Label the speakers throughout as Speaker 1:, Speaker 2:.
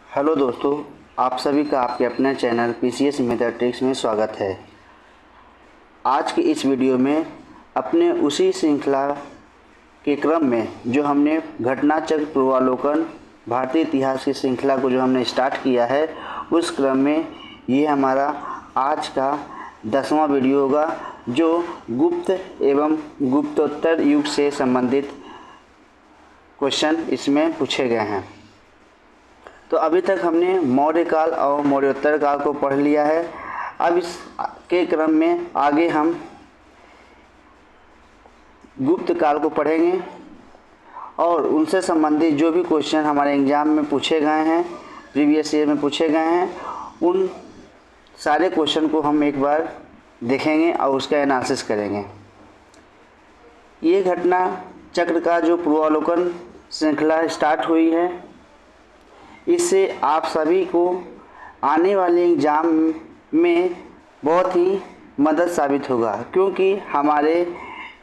Speaker 1: Hello दोस्तों, आप सभी का आपके अपने चैनल पीसीएस मेथड ट्रिक्स में स्वागत है। आज की इस वीडियो में अपने उसी श्रृंखला के क्रम में जो हमने घटना चक्र पूर्वावलोकन भारतीय इतिहास की श्रृंखला को जो हमने स्टार्ट किया है, उस क्रम में ये हमारा आज का 10वां वीडियो होगा, जो गुप्त एवं गुप्तोत्तर युग से संबंधित क्वेश्चन इसमें पूछे गए हैं। तो अभी तक हमने मौर्य काल और मौर्योत्तर काल को पढ़ लिया है। अब इस के क्रम में आगे हम गुप्त काल को पढ़ेंगे और उनसे संबंधित जो भी क्वेश्चन हमारे एग्ज़ाम में पूछे गए हैं, प्रीवियस ईयर में पूछे गए हैं, उन सारे क्वेश्चन को हम एक बार देखेंगे और उसका एनालिसिस करेंगे। ये घटना चक्र का जो पूर्वावलोकन श्रृंखला स्टार्ट हुई है, इससे आप सभी को आने वाले एग्ज़ाम में बहुत ही मदद साबित होगा, क्योंकि हमारे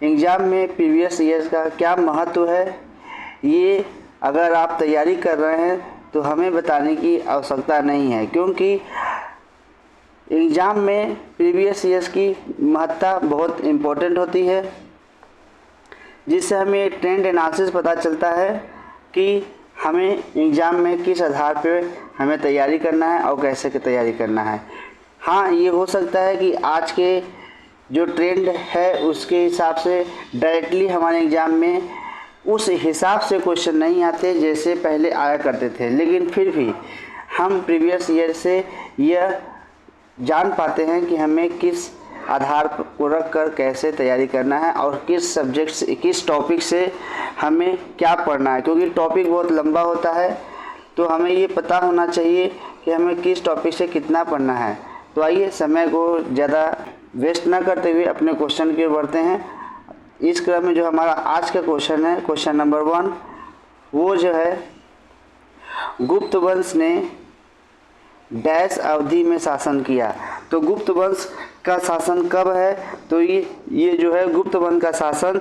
Speaker 1: एग्ज़ाम में प्रीवियस ईयर्स का क्या महत्व है, ये अगर आप तैयारी कर रहे हैं तो हमें बताने की आवश्यकता नहीं है, क्योंकि एग्ज़ाम में प्रीवियस ईयर्स की महत्ता बहुत इम्पोर्टेंट होती है, जिससे हमें ट्रेंड एनालिसिस पता चलता है कि हमें एग्ज़ाम में किस आधार पर हमें तैयारी करना है और कैसे की तैयारी करना है। हाँ, ये हो सकता है कि आज के जो ट्रेंड है उसके हिसाब से डायरेक्टली हमारे एग्ज़ाम में उस हिसाब से क्वेश्चन नहीं आते जैसे पहले आया करते थे, लेकिन फिर भी हम प्रीवियस ईयर से यह जान पाते हैं कि हमें किस आधार को रख कर कैसे तैयारी करना है और किस सब्जेक्ट से, किस टॉपिक से हमें क्या पढ़ना है, क्योंकि टॉपिक बहुत लंबा होता है। तो हमें ये पता होना चाहिए कि हमें किस टॉपिक से कितना पढ़ना है। तो आइए समय को ज़्यादा वेस्ट ना करते हुए अपने क्वेश्चन की ओर बढ़ते हैं। इस क्रम में जो हमारा आज का क्वेश्चन है, क्वेश्चन नंबर 1, वो जो है, गुप्त वंश ने डैश अवधि में शासन किया। तो गुप्त वंश का शासन कब है? तो ये जो है गुप्त वंश का शासन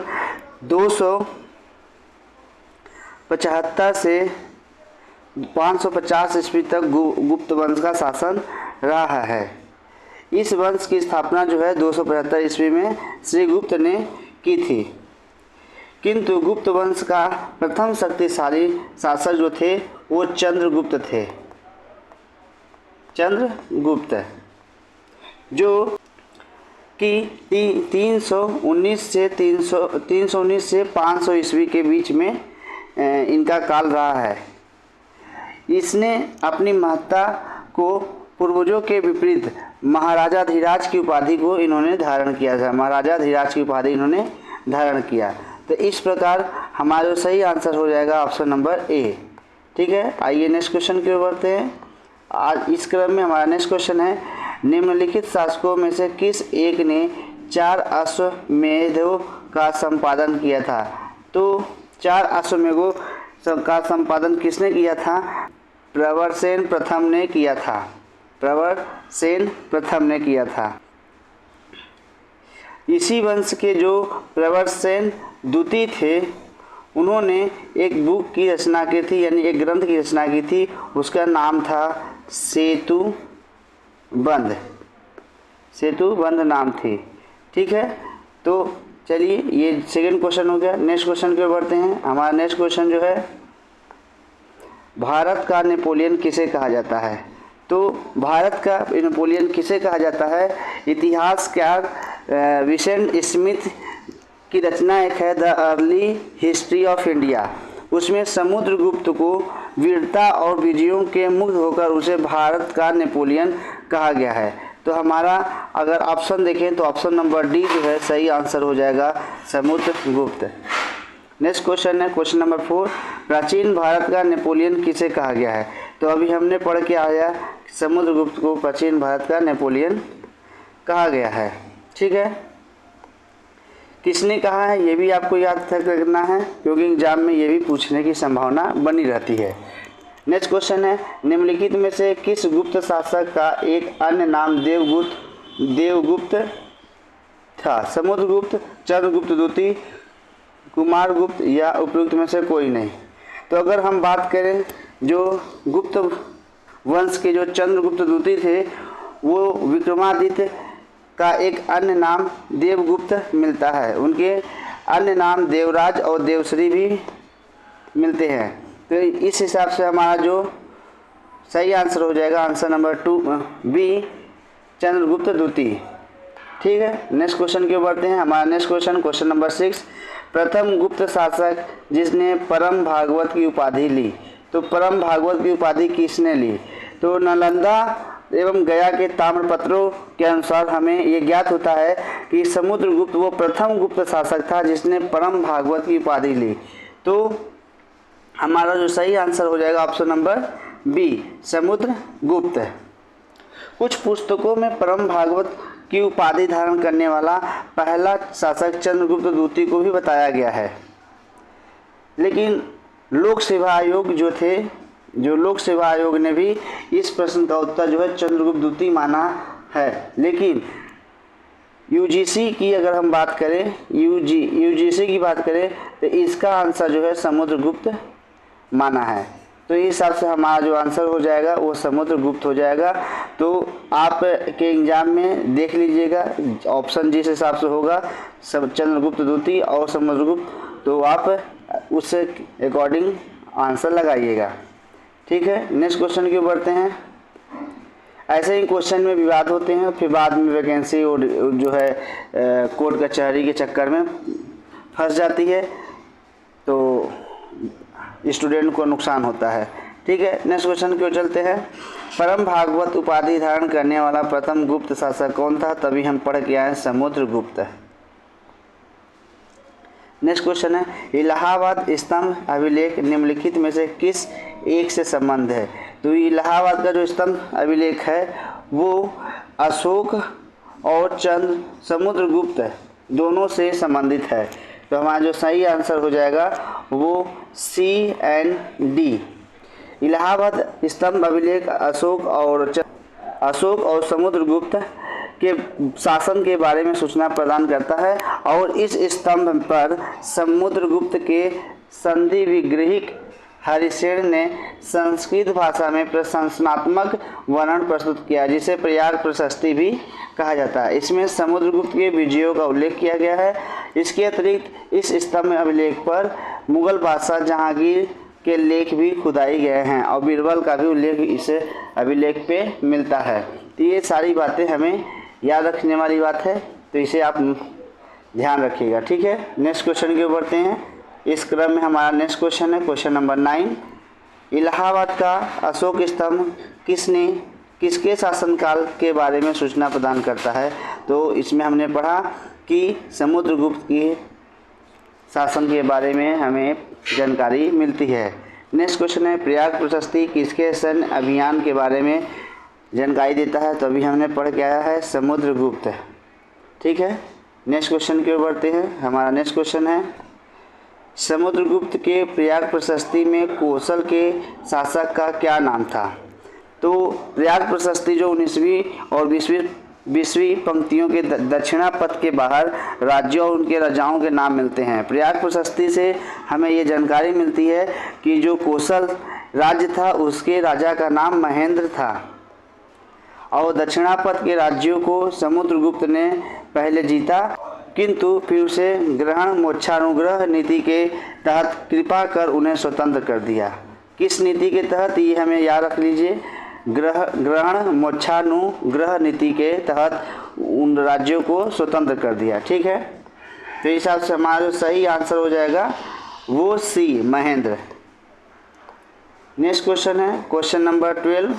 Speaker 1: 275 से 550 ईस्वी तक गुप्त वंश का शासन रहा है। इस वंश की स्थापना जो है 275 ईस्वी में श्रीगुप्त ने की थी, किंतु गुप्त वंश का प्रथम शक्तिशाली शासक जो थे वो चंद्रगुप्त थे। चंद्रगुप्त जो कि 319 से 500 ईस्वी के बीच में इनका काल रहा है। इसने अपनी महत्ता को पूर्वजों के विपरीत महाराजाधिराज की उपाधि को इन्होंने धारण किया था। महाराजाधिराज की उपाधि इन्होंने धारण किया। तो इस प्रकार हमारा जो सही आंसर हो जाएगा ऑप्शन नंबर ए। ठीक है, आइए नेक्स्ट क्वेश्चन की ओर बढ़ते हैं। आज इस क्रम में हमारा नेक्स्ट क्वेश्चन है, निम्नलिखित शासकों में से किस एक ने 4 अश्वमेधों का संपादन किया था? तो 4 अश्वमेधों का संपादन किसने किया था? प्रवरसेन प्रथम ने किया था। प्रवरसेन प्रथम ने किया था। इसी वंश के जो प्रवरसेन द्वितीय थे, उन्होंने एक बुक की रचना की थी, यानी एक ग्रंथ की रचना की थी। उसका नाम था सेतुबंध। सेतुबंध नाम थी। ठीक है, तो चलिए ये सेकंड क्वेश्चन हो गया। नेक्स्ट क्वेश्चन की ओर बढ़ते हैं। हमारा नेक्स्ट क्वेश्चन जो है, भारत का नेपोलियन किसे कहा जाता है? तो भारत का नेपोलियन किसे कहा जाता है? इतिहासकार विसेंट स्मिथ की रचना एक है, the early history of India. उसमें समुद्रगुप्त को वीरता और विजयों के मुक्त होकर उसे भारत का नेपोलियन कहा गया है। तो हमारा अगर ऑप्शन देखें तो ऑप्शन नंबर डी जो है सही आंसर हो जाएगा, समुद्रगुप्त। नेक्स्ट क्वेश्चन है क्वेश्चन नंबर 4, प्राचीन भारत का नेपोलियन किसे कहा गया है? तो अभी हमने पढ़ के आया, समुद्रगुप्त को प्राचीन भारत का नेपोलियन कहा गया है। ठीक है, किसने कहा है ये भी आपको याद रखना है, क्योंकि एग्जाम में ये भी पूछने की संभावना बनी रहती है। नेक्स्ट क्वेश्चन है, निम्नलिखित में से किस गुप्त शासक का एक अन्य नाम देवगुप्त था? समुद्रगुप्त, चंद्रगुप्त द्वितीय, कुमारगुप्त या उपयुक्त में से कोई नहीं। तो अगर हम बात करें जो गुप्त वंश के जो चंद्रगुप्त द्वितीय थे वो विक्रमादित्य का एक अन्य नाम देवगुप्त मिलता है। उनके अन्य नाम देवराज और देवश्री भी मिलते हैं। तो इस हिसाब से हमारा जो सही आंसर हो जाएगा आंसर नंबर 2 बी, चंद्रगुप्त द्वितीय। ठीक है, नेक्स्ट क्वेश्चन की ओर बढ़ते हैं। हमारा नेक्स्ट क्वेश्चन नंबर 6, प्रथम गुप्त शासक जिसने परम भागवत की उपाधि ली। तो परम भागवत की उपाधि किसने ली? तो नालंदा एवं गया के ताम्रपत्रों के अनुसार हमें ये ज्ञात होता है कि समुद्रगुप्त वो प्रथम गुप्त शासक था जिसने परम भागवत की उपाधि ली। तो हमारा जो सही आंसर हो जाएगा ऑप्शन नंबर बी, समुद्रगुप्त। कुछ पुस्तकों में परम भागवत की उपाधि धारण करने वाला पहला शासक चंद्रगुप्त द्वितीय को भी बताया गया है, लेकिन लोक सेवा आयोग लोक सेवा आयोग ने भी इस प्रश्न का उत्तर जो है चंद्रगुप्त द्वितीय माना है। लेकिन यूजीसी की अगर हम बात करें, यूजीसी की बात करें तो इसका आंसर जो है समुद्रगुप्त माना है। तो इस हिसाब से हमारा जो आंसर हो जाएगा वो समुद्रगुप्त हो जाएगा। तो आप के एग्जाम में देख लीजिएगा ऑप्शन जिस हिसाब से होगा सब चंद्रगुप्त द्वितीय और समुद्रगुप्त, तो आप उससे अकॉर्डिंग आंसर लगाइएगा। ठीक है, नेक्स्ट क्वेश्चन की ओर बढ़ते हैं। ऐसे ही क्वेश्चन में विवाद होते हैं, फिर बाद में वैकेंसी और जो है कोर्ट कचहरी के चक्कर में फंस जाती है, तो स्टूडेंट को नुकसान होता है। ठीक है, नेक्स्ट क्वेश्चन की ओर चलते हैं। परम भागवत उपाधि धारण करने वाला प्रथम गुप्त शासक कौन था? तभी हम पढ़ के आए समुद्रगुप्त। नेक्स्ट क्वेश्चन है, इलाहाबाद स्तंभ अभिलेख निम्नलिखित में से किस एक से संबंध है? तो इलाहाबाद का जो स्तंभ अभिलेख है वो अशोक और समुद्रगुप्त दोनों से संबंधित है। तो हमारा जो सही आंसर हो जाएगा वो सी एंड डी। इलाहाबाद स्तंभ अभिलेख अशोक और समुद्रगुप्त के शासन के बारे में सूचना प्रदान करता है और इस स्तंभ पर समुद्रगुप्त के संधि विग्रहिक हरिसेन ने संस्कृत भाषा में प्रशंसनात्मक वर्णन प्रस्तुत किया, जिसे प्रयाग प्रशस्ति भी कहा जाता है। इसमें समुद्रगुप्त के विजयों का उल्लेख किया गया है। इसके अतिरिक्त इस स्तंभ अभिलेख पर मुगल बादशाह जहांगीर के लेख भी खुदाई गए हैं और बीरबल का भी उल्लेख इस अभिलेख पे मिलता है। तो ये सारी बातें हमें याद रखने वाली बात है, तो इसे आप ध्यान रखिएगा। ठीक है, नेक्स्ट क्वेश्चन की ओर बढ़ते हैं। इस क्रम में हमारा नेक्स्ट क्वेश्चन है क्वेश्चन नंबर 9। इलाहाबाद का अशोक स्तंभ किसके शासनकाल के बारे में सूचना प्रदान करता है? तो इसमें हमने पढ़ा कि समुद्रगुप्त के शासन के बारे में हमें जानकारी मिलती है। नेक्स्ट क्वेश्चन है, प्रयाग प्रशस्ति किसके सैन्य अभियान के बारे में जानकारी देता है? तो अभी हमने पढ़ के आया है समुद्रगुप्त। ठीक है, नेक्स्ट क्वेश्चन की ओर बढ़ते हैं। हमारा नेक्स्ट क्वेश्चन है, समुद्रगुप्त के प्रयाग प्रशस्ति में कौशल के शासक का क्या नाम था? तो प्रयाग प्रशस्ति जो 19वीं और 20वीं पंक्तियों के दक्षिणा पथ के बाहर राज्यों और उनके राजाओं के नाम मिलते हैं। प्रयाग प्रशस्ति से हमें ये जानकारी मिलती है कि जो कौशल राज्य था उसके राजा का नाम महेंद्र था और दक्षिणापथ के राज्यों को समुद्रगुप्त ने पहले जीता, किंतु फिर उसे ग्रहण मोक्षानुग्रह नीति के तहत कृपा कर उन्हें स्वतंत्र कर दिया। किस नीति के तहत? ये हमें याद रख लीजिए, ग्रहण मोक्षानुग्रह नीति के तहत उन राज्यों को स्वतंत्र कर दिया। ठीक है, तो इस हिसाब से हमारा सही आंसर हो जाएगा वो सी, महेंद्र। नेक्स्ट क्वेश्चन है क्वेश्चन नंबर 12।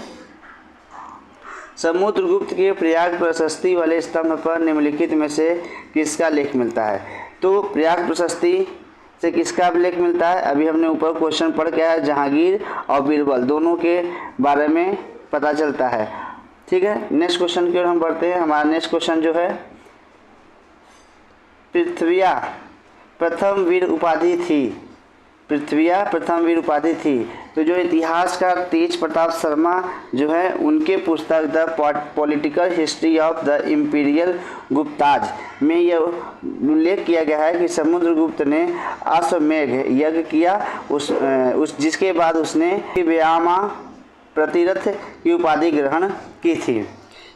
Speaker 1: समुद्रगुप्त के प्रयाग प्रशस्ति वाले स्तंभ पर निम्नलिखित में से किसका लेख मिलता है? तो प्रयाग प्रशस्ति से किसका लेख मिलता है? अभी हमने ऊपर क्वेश्चन पढ़ के आया, जहांगीर और बीरबल दोनों के बारे में पता चलता है। ठीक है, नेक्स्ट क्वेश्चन की ओर हम बढ़ते हैं। हमारा नेक्स्ट क्वेश्चन जो है, पृथ्विया प्रथम वीर उपाधि थी। तो जो इतिहासकार तेज प्रताप शर्मा जो है उनके पुस्तक the political history of the imperial Gupta's में यह उल्लेख किया गया है कि समुद्रगुप्त ने अश्वमेघ यज्ञ किया, उस जिसके बाद उसने व्यायामा प्रतिरथ की उपाधि ग्रहण की थी।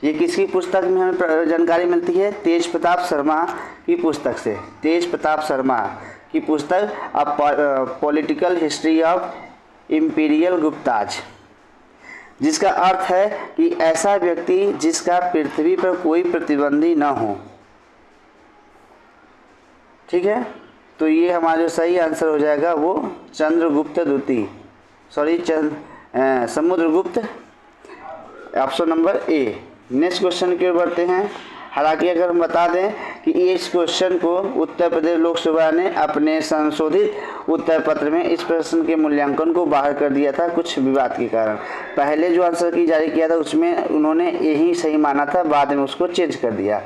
Speaker 1: ये किसकी पुस्तक में हमें जानकारी मिलती है? तेज प्रताप शर्मा की पुस्तक से। तेज प्रताप शर्मा की पुस्तक political history of imperial Gupta's, जिसका अर्थ है कि ऐसा व्यक्ति जिसका पृथ्वी पर कोई प्रतिबंधी न हो। ठीक है, तो ये हमारा जो सही आंसर हो जाएगा वो चंद्रगुप्त द्वितीय, Samudragupta, option number A. Next question की ओर बढ़ते हैं। हालांकि अगर हम बता दें कि इस क्वेश्चन को उत्तर प्रदेश लोकसभा ने अपने संशोधित उत्तर पत्र में इस प्रश्न के मूल्यांकन को बाहर कर दिया था कुछ विवाद के कारण। पहले जो आंसर की जारी किया था उसमें उन्होंने यही सही माना था, बाद में उसको चेंज कर दिया।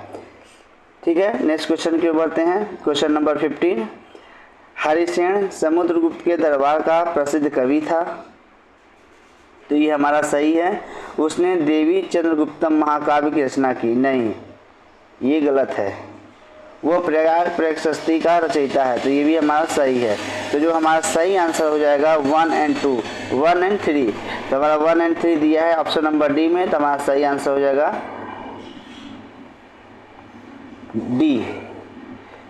Speaker 1: ठीक है, नेक्स्ट क्वेश्चन की ओर बढ़ते हैं। क्वेश्चन नंबर 15, हरिसेन समुद्रगुप्त के दरबार का प्रसिद्ध कवि था। तो ये हमारा सही है। उसने देवी चंद्रगुप्तम महाकाव्य की रचना की, नहीं, ये गलत है। वो प्रयाग प्रशस्ति का रचयिता है, तो ये भी हमारा सही है। तो जो हमारा सही आंसर हो जाएगा 1 और 2, 1 और 3। तो हमारा 1 और 3 दिया है ऑप्शन नंबर डी में, तो हमारा सही आंसर हो जाएगा डी।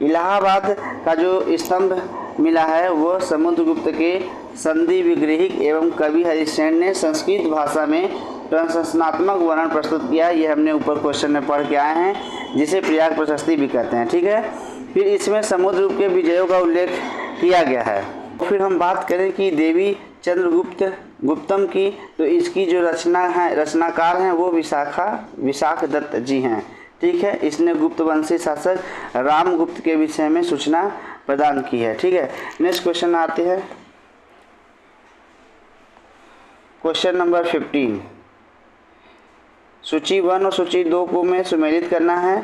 Speaker 1: इलाहाबाद का जो स्तंभ मिला है वो समुद्रगुप्त के संधि विग्रहिक एवं कवि हरिसेन ने संस्कृत भाषा में प्रशंसात्मक वर्णन प्रस्तुत किया। ये हमने ऊपर क्वेश्चन में पढ़ के आए हैं, जिसे प्रयाग प्रशस्ति भी कहते हैं। ठीक है, फिर इसमें समुद्रगुप्त के विजयों का उल्लेख किया गया है। फिर हम बात करें कि देवी गुप्तम की, तो इसकी जो रचनाकार हैं वो विशाख दत्त जी हैं। ठीक है, इसने गुप्त वंशी शासक रामगुप्त के विषय में सूचना प्रदान की है। ठीक है, नेक्स्ट क्वेश्चन आते हैं। क्वेश्चन नंबर 15, सूची 1 और सूची 2 को में सुमेलित करना है।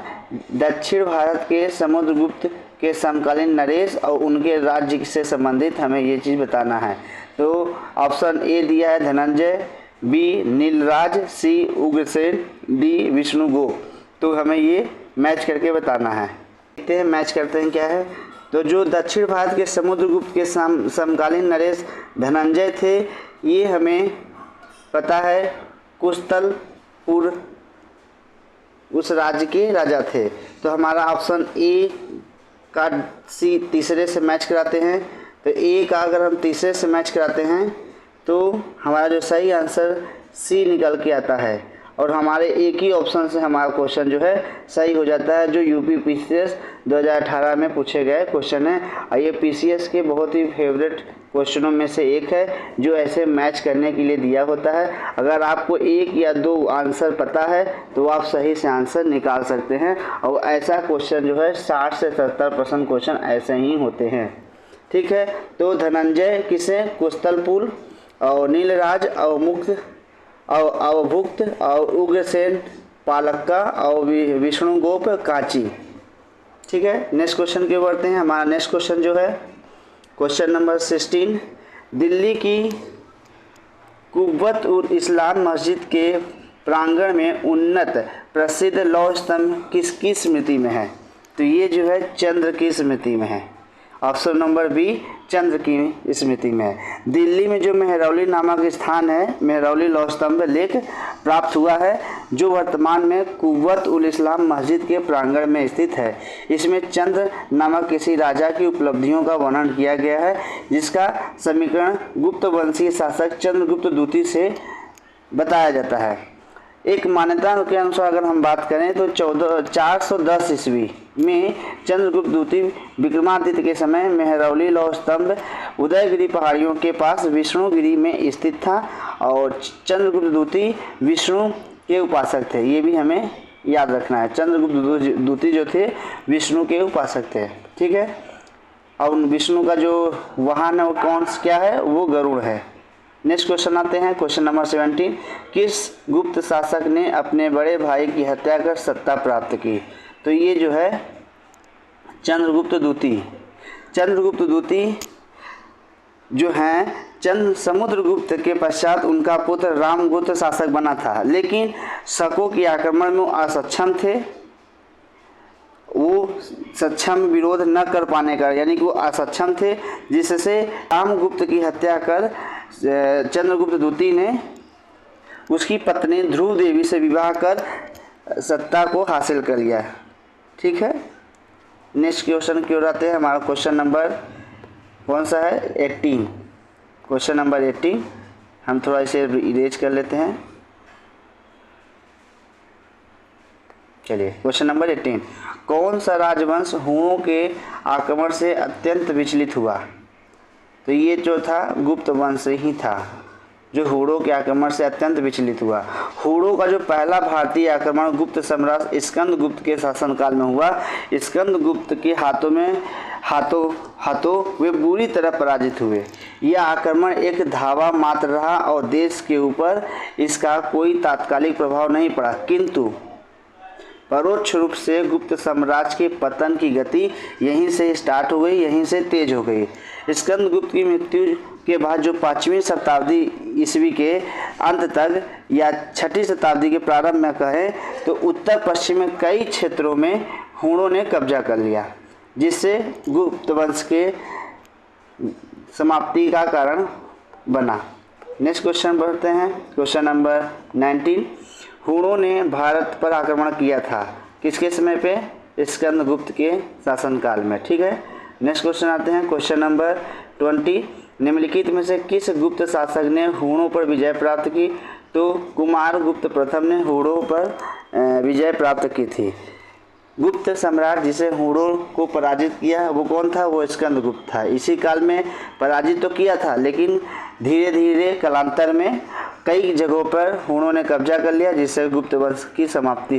Speaker 1: दक्षिण भारत के समुद्रगुप्त के समकालीन नरेश और उनके राज्य से संबंधित हमें ये चीज़ बताना है। तो ऑप्शन ए दिया है धनंजय, बी नीलराज, सी उग्रसेन, डी विष्णुगुप्त। तो हमें ये मैच करके बताना है। देखते हैं मैच करते हैं क्या है। तो जो दक्षिण भारत के समुद्रगुप्त के समकालीन नरेश धनंजय थे, ये हमें पता है कुशतलपुर उस राज्य के राजा थे। तो हमारा ऑप्शन ए का सी तीसरे से मैच कराते हैं। तो ए का अगर हम तीसरे से मैच कराते हैं तो हमारा जो सही आंसर सी निकल के आता है, और हमारे एक ही ऑप्शन से हमारा क्वेश्चन जो है सही हो जाता है, जो यूपी पीसीएस 2018 में पूछे गए क्वेश्चन है। और ये पीसीएस के बहुत ही फेवरेट क्वेश्चनों में से एक है, जो ऐसे मैच करने के लिए दिया होता है। अगर आपको 1 या 2 आंसर पता है तो आप सही से आंसर निकाल सकते हैं, और ऐसा क्वेश्चन जो है 60 से 70% क्वेश्चन ऐसे ही होते हैं। ठीक है, तो धनंजय किसे कुशतलपुर, और नीलराज अवभुक्त, और उग्रसेन पालक्का, और विष्णुगुप्त कांची। ठीक है, नेक्स्ट क्वेश्चन के बढ़ते हैं। हमारा नेक्स्ट क्वेश्चन जो है क्वेश्चन नंबर 16, दिल्ली की कुव्वत उल इस्लाम मस्जिद के प्रांगण में उन्नत प्रसिद्ध लौह स्तंभ किसकी स्मृति में है? तो ये जो है चंद्र की स्मृति में है। ऑप्शन नंबर बी चंद्र की स्मृति में है। दिल्ली में जो मेहरौली नामक स्थान है, मेहरौली लौह स्तंभ लेख प्राप्त हुआ है, जो वर्तमान में कुव्वत उल इस्लाम मस्जिद के प्रांगण में स्थित है। इसमें चंद्र नामक किसी राजा की उपलब्धियों का वर्णन किया गया है, जिसका समीकरण गुप्त वंशीय शासक चंद्रगुप्त द्वितीय से बताया जाता है। एक मान्यता के अनुसार अगर हम बात करें तो 410 ईस्वी में चंद्रगुप्त द्वितीय विक्रमादित्य के समय मेहरौली लौह स्तंभ उदयगिरी पहाड़ियों के पास विष्णुगिरी में स्थित था, और चंद्रगुप्त द्वितीय विष्णु के उपासक थे। ये भी हमें याद रखना है, चंद्रगुप्त द्वितीय जो थे विष्णु के उपासक थे। ठीक है, और विष्णु का जो वाहन है वो कौन क्या है? वो गरुड़ है। नेक्स्ट क्वेश्चन आते हैं, क्वेश्चन नंबर 17, किस गुप्त शासक ने अपने बड़े भाई की हत्या कर सत्ता प्राप्त की? तो ये जो है चंद्रगुप्त द्वितीय। चंद्रगुप्त द्वितीय जो हैं समुद्रगुप्त के पश्चात उनका पुत्र रामगुप्त शासक बना था, लेकिन शकों के आक्रमण में असक्षम थे। वो सक्षम विरोध न कर पाने का, यानी कि वो असक्षम थे, जिससे रामगुप्त की हत्या कर चंद्रगुप्त द्वितीय ने उसकी पत्नी ध्रुव देवी से विवाह कर सत्ता को हासिल कर लिया। ठीक है, नेक्स्ट क्वेश्चन की ओर आते हैं। हमारा क्वेश्चन नंबर कौन सा है? 18। क्वेश्चन नंबर 18 हम थोड़ा इसे इरेज कर लेते हैं। चलिए, क्वेश्चन नंबर 18, कौन सा राजवंश हुणों के आक्रमण से अत्यंत विचलित हुआ? तो ये जो था गुप्त वंश ही था जो हुणों के आक्रमण से अत्यंत विचलित हुआ। हुणों का जो पहला भारतीय आक्रमण गुप्त सम्राट स्कंदगुप्त के शासनकाल में हुआ। स्कंदगुप्त के हाथों वे बुरी तरह पराजित हुए। यह आक्रमण एक धावा मात्र रहा और देश के ऊपर इसका कोई तात्कालिक प्रभाव नहीं पड़ा, किंतु परोक्ष रूप से गुप्त साम्राज्य के पतन की गति यहीं से स्टार्ट हो गई, यहीं से तेज हो गई। स्कंदगुप्त की मृत्यु के बाद जो 5वीं शताब्दी ईस्वी के अंत तक या 6ठी शताब्दी के प्रारंभ में कहें तो उत्तर पश्चिम में कई क्षेत्रों में हुणों ने कब्जा कर लिया, जिससे गुप्त वंश के समाप्ति का कारण बना। नेक्स्ट क्वेश्चन बढ़ते हैं। क्वेश्चन नंबर 19, हुणों ने भारत पर आक्रमण किया था किसके समय पे? स्कंदगुप्त के शासनकाल में। ठीक है, नेक्स्ट क्वेश्चन आते हैं। क्वेश्चन नंबर 20, निम्नलिखित में से किस गुप्त शासक ने हुणों पर विजय प्राप्त की? तो कुमारगुप्त प्रथम ने हुणों पर विजय प्राप्त की थी। गुप्त सम्राट जिसे हुणों को पराजित किया वो कौन था? वो स्कंदगुप्त था। इसी काल में पराजित तो किया था, लेकिन धीरे धीरे कालांतर में कई जगहों पर हुणों ने कब्जा कर लिया, जिससे गुप्त वंश की समाप्ति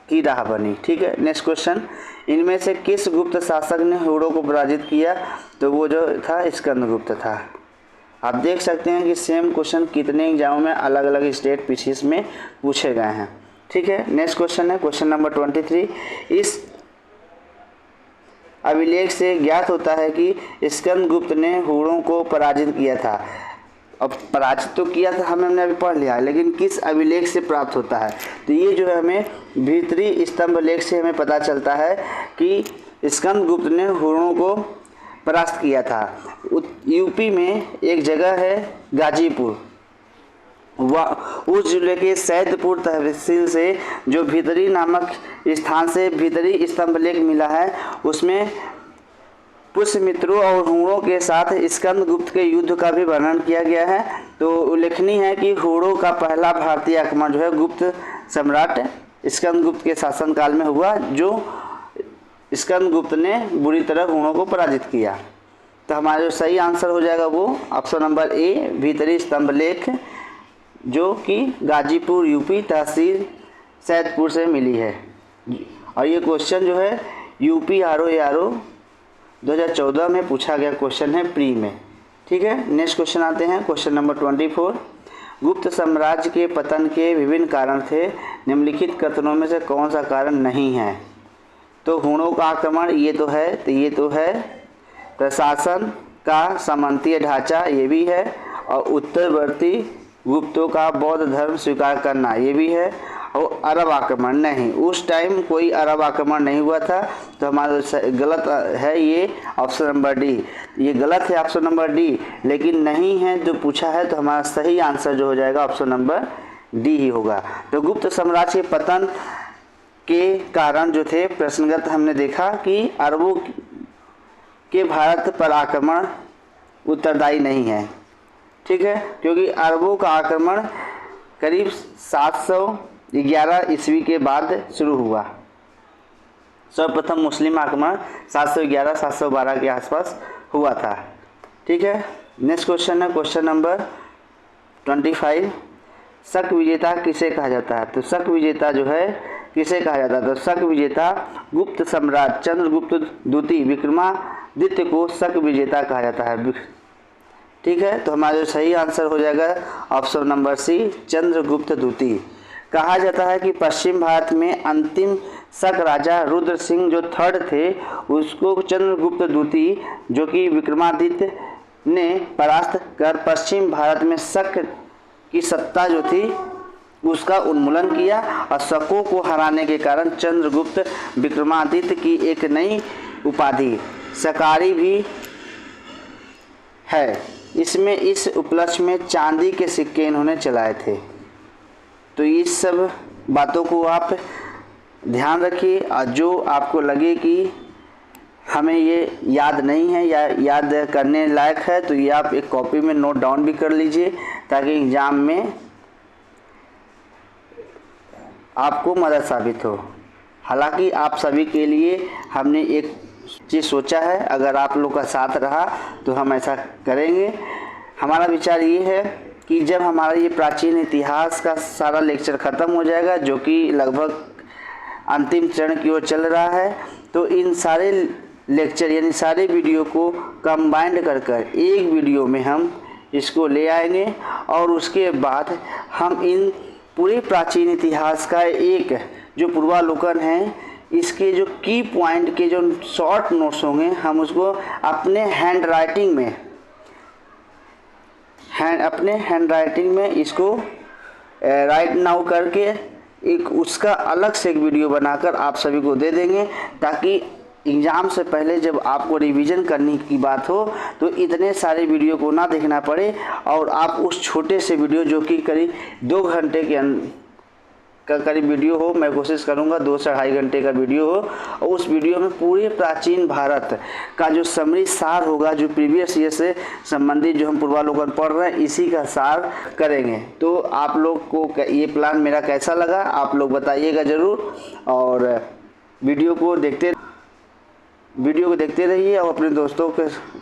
Speaker 1: की राह बनी। ठीक है, नेक्स्ट क्वेश्चन, इनमें से किस गुप्त शासक ने हुणों को पराजित किया? तो वो जो था स्कंदगुप्त था। आप देख सकते हैं कि सेम क्वेश्चन कितने एग्जामों में अलग अलग स्टेट पीसीएस में पूछे गए हैं। ठीक है, नेक्स्ट क्वेश्चन है क्वेश्चन नंबर 23, इस अभिलेख से ज्ञात होता है कि स्कंदगुप्त ने हुणों को पराजित किया था। अब पराजित तो किया था हमने अभी पढ़ लिया, लेकिन किस अभिलेख से प्राप्त होता है? तो ये जो है हमें भीतरी स्तंभ लेख से हमें पता चलता है कि स्कंदगुप्त ने हुणों को परास्त किया था। यूपी में एक जगह है गाजीपुर, उस जिले के सैदपुर तहसील से जो भीतरी नामक स्थान से भीतरी स्तंभ लेख मिला है, उसमें पुष्यमित्रों और हुणों के साथ स्कंदगुप्त के युद्ध का भी वर्णन किया गया है। तो उल्लेखनीय है कि हुणों का पहला भारतीय आक्रमण जो है गुप्त सम्राट स्कंदगुप्त के शासनकाल में हुआ, जो स्कंदगुप्त ने बुरी तरह हुणों को पराजित किया। तो हमारा जो सही आंसर हो जाएगा वो ऑप्शन नंबर ए, भीतरी स्तंभ लेख, जो कि गाजीपुर यूपी तहसील सैदपुर से मिली है। और ये क्वेश्चन जो है यूपी आरओ 2014 में पूछा गया क्वेश्चन है प्री में। ठीक है, नेक्स्ट क्वेश्चन आते हैं। क्वेश्चन नंबर 24, गुप्त साम्राज्य के पतन के विभिन्न कारण थे, निम्नलिखित कथनों में से कौन सा कारण नहीं है? तो हुणों का आक्रमण ये तो है, प्रशासन का सामंतीय ढांचा ये भी है, और उत्तरवर्ती गुप्तों का बौद्ध धर्म स्वीकार करना ये भी है, और अरब आक्रमण नहीं, उस टाइम कोई अरब आक्रमण नहीं हुआ था। तो हमारा गलत है ये ऑप्शन नंबर डी। ये गलत है ऑप्शन नंबर डी, लेकिन नहीं है जो पूछा है, तो हमारा सही आंसर जो हो जाएगा ऑप्शन नंबर डी ही होगा। तो गुप्त साम्राज्य के पतन के कारण जो थे प्रश्नगत हमने देखा कि अरबों के भारत पर आक्रमण उत्तरदायी नहीं है। ठीक है, क्योंकि अरबों का आक्रमण करीब 711 ईस्वी के बाद शुरू हुआ। सर्वप्रथम मुस्लिम आक्रमण 711-712 के आसपास हुआ था। ठीक है, नेक्स्ट क्वेश्चन है क्वेश्चन नंबर 25, शक विजेता किसे कहा जाता है? तो शक विजेता जो है किसे कहा जाता है? तो शक विजेता गुप्त सम्राट चंद्रगुप्त द्वितीय विक्रमादित्य को शक विजेता कहा जाता है। ठीक है, तो हमारा जो सही आंसर हो जाएगा ऑप्शन नंबर सी, चंद्रगुप्त द्वितीय। कहा जाता है कि पश्चिम भारत में अंतिम शक राजा रुद्र सिंह जो थर्ड थे, उसको चंद्रगुप्त द्वितीय जो कि विक्रमादित्य ने परास्त कर पश्चिम भारत में शक की सत्ता जो थी उसका उन्मूलन किया, और शकों को हराने के कारण चंद्रगुप्त विक्रमादित्य की एक नई उपाधि शकारी भी है। इसमें इस उपलक्ष्य में चांदी के सिक्के इन्होंने चलाए थे। तो इस सब बातों को आप ध्यान रखिए, और जो आपको लगे कि हमें ये याद नहीं है या याद करने लायक है तो ये आप एक कॉपी में नोट डाउन भी कर लीजिए, ताकि एग्ज़ाम में आपको मदद साबित हो। हालांकि आप सभी के लिए हमने एक चीज़ सोचा है, अगर आप लोग का साथ रहा तो हम ऐसा करेंगे। हमारा विचार ये है कि जब हमारा ये प्राचीन इतिहास का सारा लेक्चर ख़त्म हो जाएगा, जो कि लगभग अंतिम चरण की ओर चल रहा है, तो इन सारे लेक्चर यानी सारे वीडियो को कंबाइंड कर एक वीडियो में हम इसको ले आएंगे, और उसके बाद हम इन पूरे प्राचीन इतिहास का एक जो पूर्वावलोकन है, इसके जो की पॉइंट के जो शॉर्ट नोट्स होंगे, हम उसको अपने हैंड राइटिंग में इसको राइट नाउ करके एक उसका अलग से एक वीडियो बनाकर आप सभी को दे देंगे, ताकि एग्ज़ाम से पहले जब आपको रिवीजन करने की बात हो तो इतने सारे वीडियो को ना देखना पड़े, और आप उस छोटे से वीडियो जो कि करीब 2 घंटे का करीब वीडियो हो, मैं कोशिश करूंगा 2 से 2.5 घंटे का वीडियो हो, और उस वीडियो में पूरे प्राचीन भारत का जो समरी सार होगा, जो प्रीवियस ईयर से संबंधित जो हम पूर्वावलोकन पढ़ रहे हैं, इसी का सार करेंगे। तो आप लोग को ये प्लान मेरा कैसा लगा आप लोग बताइएगा ज़रूर, और वीडियो को देखते रहिए, और अपने दोस्तों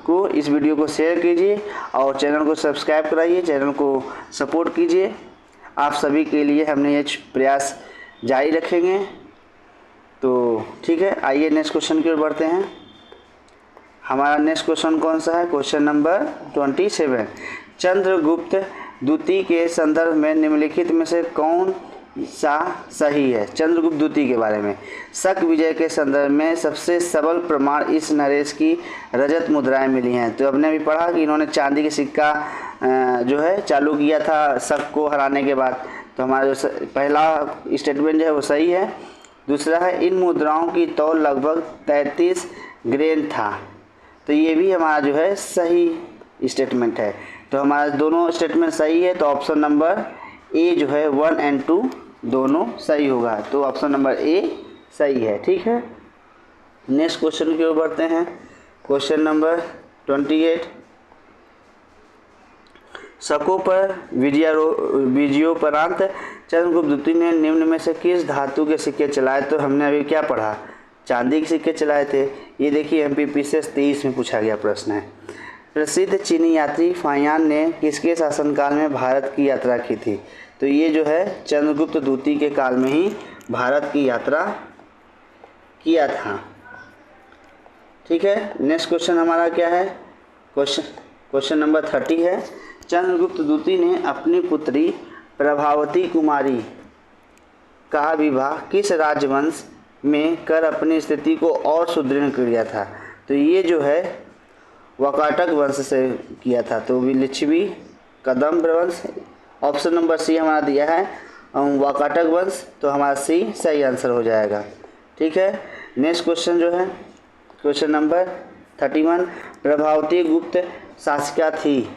Speaker 1: को इस वीडियो को शेयर कीजिए, और चैनल को सब्सक्राइब कराइए, चैनल को सपोर्ट कीजिए। आप सभी के लिए हमने ये प्रयास जारी रखेंगे। तो ठीक है, आइए नेक्स्ट क्वेश्चन की ओर बढ़ते हैं। हमारा नेक्स्ट क्वेश्चन कौन सा है? Question number 27। चंद्रगुप्त द्वितीय के संदर्भ में निम्नलिखित में से कौन सा सही है? चंद्रगुप्त द्वितीय के बारे में शक विजय के संदर्भ में सबसे सबल प्रमाण इस नरेश की रजत मुद्राएं मिली हैं। तो हमने अभी पढ़ा कि इन्होंने चांदी के सिक्का जो है चालू किया था शक को हराने के बाद। तो हमारा जो पहला स्टेटमेंट जो है वो सही है। दूसरा है इन मुद्राओं की तौल लगभग 33 ग्रेन था। तो ये भी हमारा जो है सही स्टेटमेंट है। तो हमारा दोनों स्टेटमेंट सही है, तो ऑप्शन नंबर ए जो है 1 और 2 दोनों सही होगा। तो ऑप्शन नंबर ए सही है। ठीक है, नेक्स्ट क्वेश्चन की ओर बढ़ते हैं। Question number 28। शकों पर विजयोपरांत चंद्रगुप्त द्वितीय ने निम्न में से किस धातु के सिक्के चलाए? तो हमने अभी क्या पढ़ा, चांदी के सिक्के चलाए थे। ये देखिए MPPCS 23 में पूछा गया प्रश्न है। प्रसिद्ध चीनी यात्री फाहियान ने किसके शासनकाल में भारत की यात्रा की थी? तो ये जो है चंद्रगुप्त द्वितीय के काल में ही भारत की यात्रा किया था। ठीक है, नेक्स्ट क्वेश्चन हमारा क्या है? क्वेश्चन नंबर 30 है। चंद्रगुप्त द्वितीय ने अपनी पुत्री प्रभावती कुमारी का विवाह किस राजवंश में कर अपनी स्थिति को और सुदृढ़ किया था? तो ये जो है वाकाटक वंश से किया था। तो लिच्छवी कदम्ब वंश, ऑप्शन नंबर सी हमारा दिया है वाकाटक वंश। तो हमारा सी सही आंसर हो जाएगा। ठीक है, नेक्स्ट क्वेश्चन जो है क्वेश्चन नंबर 31। प्रभावती गुप्त शासिका थी।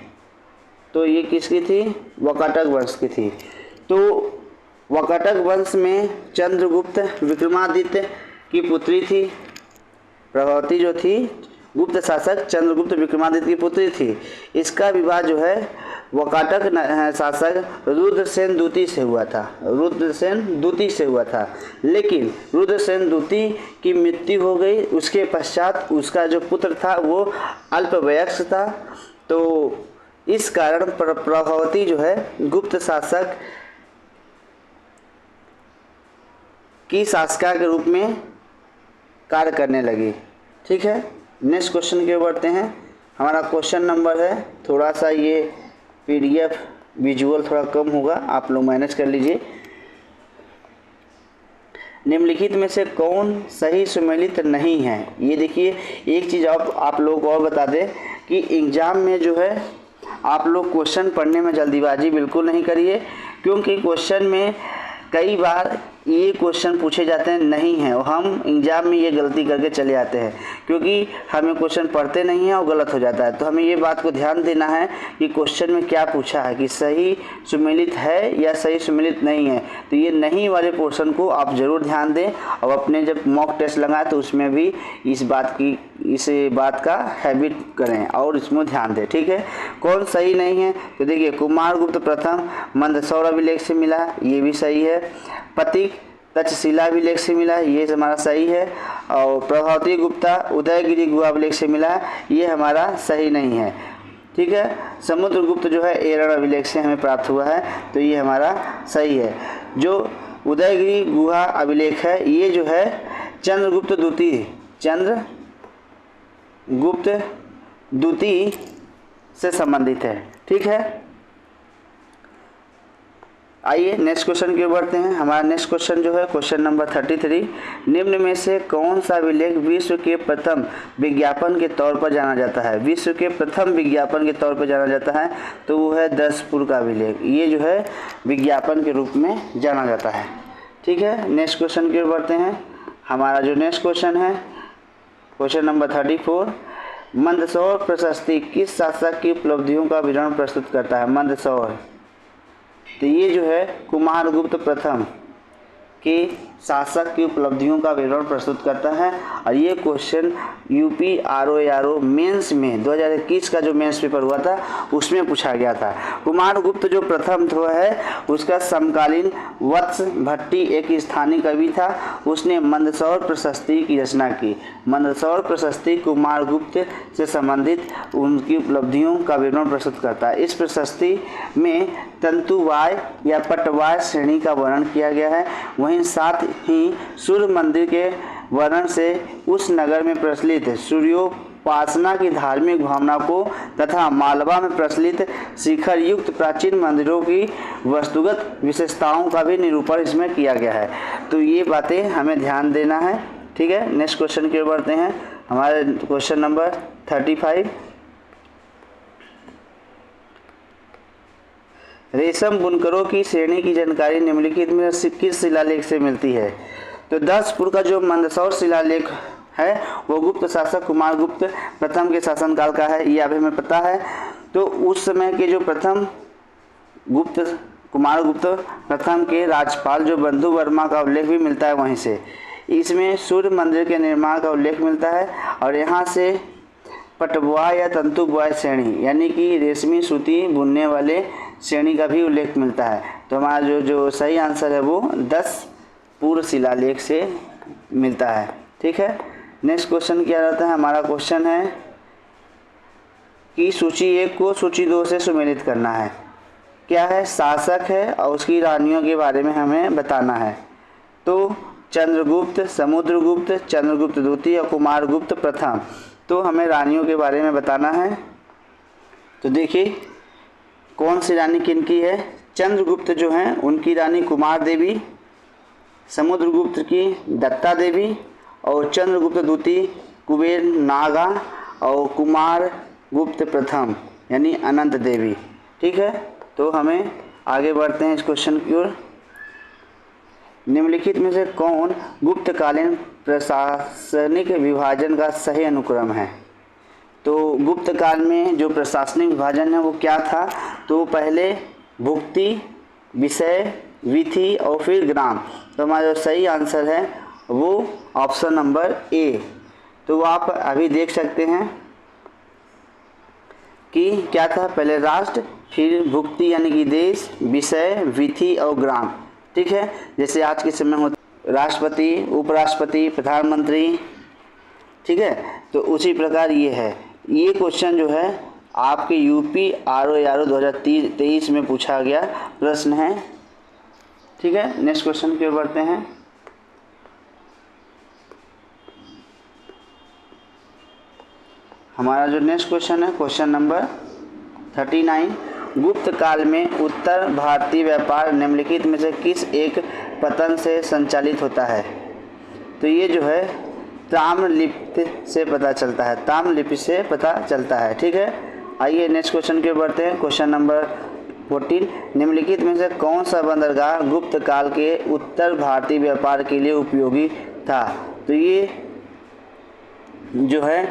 Speaker 1: तो ये किसकी थी? वाकाटक वंश की थी। तो वाकाटक वंश में चंद्रगुप्त विक्रमादित्य की पुत्री थी। प्रभावती जो थी गुप्त शासक चंद्रगुप्त विक्रमादित्य की पुत्री थी। इसका विवाह जो है वाकाटक शासक रुद्रसेन द्वितीय से हुआ था। लेकिन रुद्रसेन द्वितीय की मृत्यु हो गई। उसके पश्चात उसका जो पुत्र था वो अल्पवयस्क था। तो इस कारण प्रभावती जो है गुप्त शासक की शासिका के रूप में कार्य करने लगी। ठीक है, नेक्स्ट क्वेश्चन की ओर बढ़ते हैं। हमारा क्वेश्चन नंबर है, थोड़ा सा ये PDF विजुअल थोड़ा कम होगा, आप लोग मैनेज कर लीजिए। निम्नलिखित में से कौन सही सुमेलित नहीं है? ये देखिए, एक चीज़ आप लोगों को और बता दें कि एग्ज़ाम में जो है आप लोग क्वेश्चन पढ़ने में जल्दीबाजी बिल्कुल नहीं करिए, क्योंकि क्वेश्चन में कई बार ये क्वेश्चन पूछे जाते हैं नहीं हैं, और हम एग्जाम में ये गलती करके चले आते हैं क्योंकि हमें क्वेश्चन पढ़ते नहीं हैं और गलत हो जाता है। तो हमें ये बात को ध्यान देना है कि क्वेश्चन में क्या पूछा है, कि सही सुमेलित है या सही सुमेलित नहीं है। तो ये नहीं वाले पोर्शन को आप ज़रूर ध्यान दें, और अपने जब मॉक टेस्ट लगाएं तो उसमें भी इस बात का हैबिट करें और इसमें ध्यान दें। ठीक है, कौन सही नहीं है? तो देखिए, कुमारगुप्त प्रथम मंदसौर अभिलेख से मिला, ये भी सही है। पथिक तक्षशिला अभिलेख से मिला, ये हमारा सही है। और प्रभावती गुप्ता उदयगिरि गुहा अभिलेख से मिला, ये हमारा सही नहीं है। ठीक है, समुद्रगुप्त जो है एरन अभिलेख से हमें प्राप्त हुआ है, तो ये हमारा सही है। जो उदयगिरि गुहा अभिलेख है ये जो है चंद्रगुप्त द्वितीय से संबंधित है। ठीक है, आइए नेक्स्ट क्वेश्चन की ओर बढ़ते हैं। हमारा नेक्स्ट क्वेश्चन जो है क्वेश्चन नंबर 33, निम्न में से कौन सा अभिलेख विश्व के प्रथम विज्ञापन के तौर पर जाना जाता है? विश्व के प्रथम विज्ञापन के तौर पर जाना जाता है तो वो है दसपुर का अभिलेख, ये जो है विज्ञापन के रूप में जाना जाता है। ठीक है, नेक्स्ट क्वेश्चन की ओर बढ़ते हैं। हमारा जो नेक्स्ट क्वेश्चन है क्वेश्चन नंबर 34, मंदसौर प्रशस्ति किस शासक की उपलब्धियों का विवरण प्रस्तुत करता है? मंदसौर, तो ये जो है कुमारगुप्त प्रथम के शासक की उपलब्धियों का विवरण प्रस्तुत करता है। और ये क्वेश्चन यूपी आरओ मेंस में 2021 का जो मेंस पेपर हुआ था उसमें पूछा गया था। कुमारगुप्त जो प्रथम है उसका समकालीन वत्स भट्टी एक स्थानीय कवि था, उसने मंदसौर प्रशस्ति की रचना की। मंदसौर प्रशस्ति कुमारगुप्त से संबंधित उनकी उपलब्धियों का विवरण प्रस्तुत करता है। इस प्रशस्ति में तंतुवाय या पटवाय श्रेणी का वर्णन किया गया है, वहीं साथ ही सूर्य मंदिर के वर्णन से उस नगर में प्रचलित सूर्योपासना की धार्मिक भावना को तथा मालवा में प्रचलित शिखर युक्त प्राचीन मंदिरों की वस्तुगत विशेषताओं का भी निरूपण इसमें किया गया है। तो ये बातें हमें ध्यान देना है। ठीक है, नेक्स्ट क्वेश्चन की ओर बढ़ते हैं। हमारे क्वेश्चन नंबर 35, रेशम बुनकरों की श्रेणी की जानकारी निम्नलिखित में किस शिलालेख से मिलती है? तो दसपुर का जो मंदसौर शिलालेख है वो गुप्त शासक कुमारगुप्त प्रथम के शासनकाल का है, ये अभी हमें पता है। तो उस समय के जो प्रथम कुमारगुप्त प्रथम के राज्यपाल जो बंधु वर्मा का उल्लेख भी मिलता है वहीं से। इसमें सूर्य मंदिर के निर्माण का उल्लेख मिलता है, और यहाँ से पटवा या तंतुबुआई श्रेणी यानी कि रेशमी सूती बुनने वाले श्रेणी का भी उल्लेख मिलता है। तो हमारा जो सही आंसर है वो 10 पूर्व शिलालेख से मिलता है। ठीक है, नेक्स्ट क्वेश्चन क्या रहता है? हमारा क्वेश्चन है कि सूची 1 को सूची 2 से सुमेलित करना है। क्या है? शासक है और उसकी रानियों के बारे में हमें बताना है। तो चंद्रगुप्त, समुद्रगुप्त, चंद्रगुप्त द्वितीय और कुमारगुप्त प्रथम, तो हमें रानियों के बारे में बताना है। तो देखिए कौन सी रानी किनकी है। चंद्रगुप्त जो हैं उनकी रानी कुमार देवी, समुद्रगुप्त की दत्ता देवी, और चंद्रगुप्त द्वितीय कुबेर नागा, और कुमारगुप्त प्रथम यानी अनंत देवी। ठीक है, तो हमें आगे बढ़ते हैं इस क्वेश्चन की ओर। निम्नलिखित में से कौन गुप्तकालीन प्रशासनिक विभाजन का सही अनुक्रम है? तो गुप्त काल में जो प्रशासनिक विभाजन है वो क्या था? तो पहले भुक्ति, विषय, विधि और फिर ग्राम। तो हमारा जो सही आंसर है वो ऑप्शन नंबर ए। तो आप अभी देख सकते हैं कि क्या था, पहले राष्ट्र, फिर भुक्ति यानी कि देश, विषय, विधि और ग्राम। ठीक है, जैसे आज के समय होता राष्ट्रपति, उपराष्ट्रपति, प्रधानमंत्री। ठीक है, तो उसी प्रकार ये है। ये क्वेश्चन जो है आपके यूपी आरओ 2023 में पूछा गया प्रश्न है। ठीक है, नेक्स्ट क्वेश्चन की ओर बढ़ते हैं। हमारा जो नेक्स्ट क्वेश्चन है क्वेश्चन नंबर 39, गुप्त काल में उत्तर भारतीय व्यापार निम्नलिखित में से किस एक पतन से संचालित होता है? तो ये जो है ताम्रलिप्ति से पता चलता है, ताम्रलिपि से पता चलता है। ठीक है, आइए नेक्स्ट क्वेश्चन की ओर बढ़ते हैं। क्वेश्चन नंबर 14 निम्नलिखित में से कौन सा बंदरगाह गुप्त काल के उत्तर भारतीय व्यापार के लिए उपयोगी था? तो ये जो है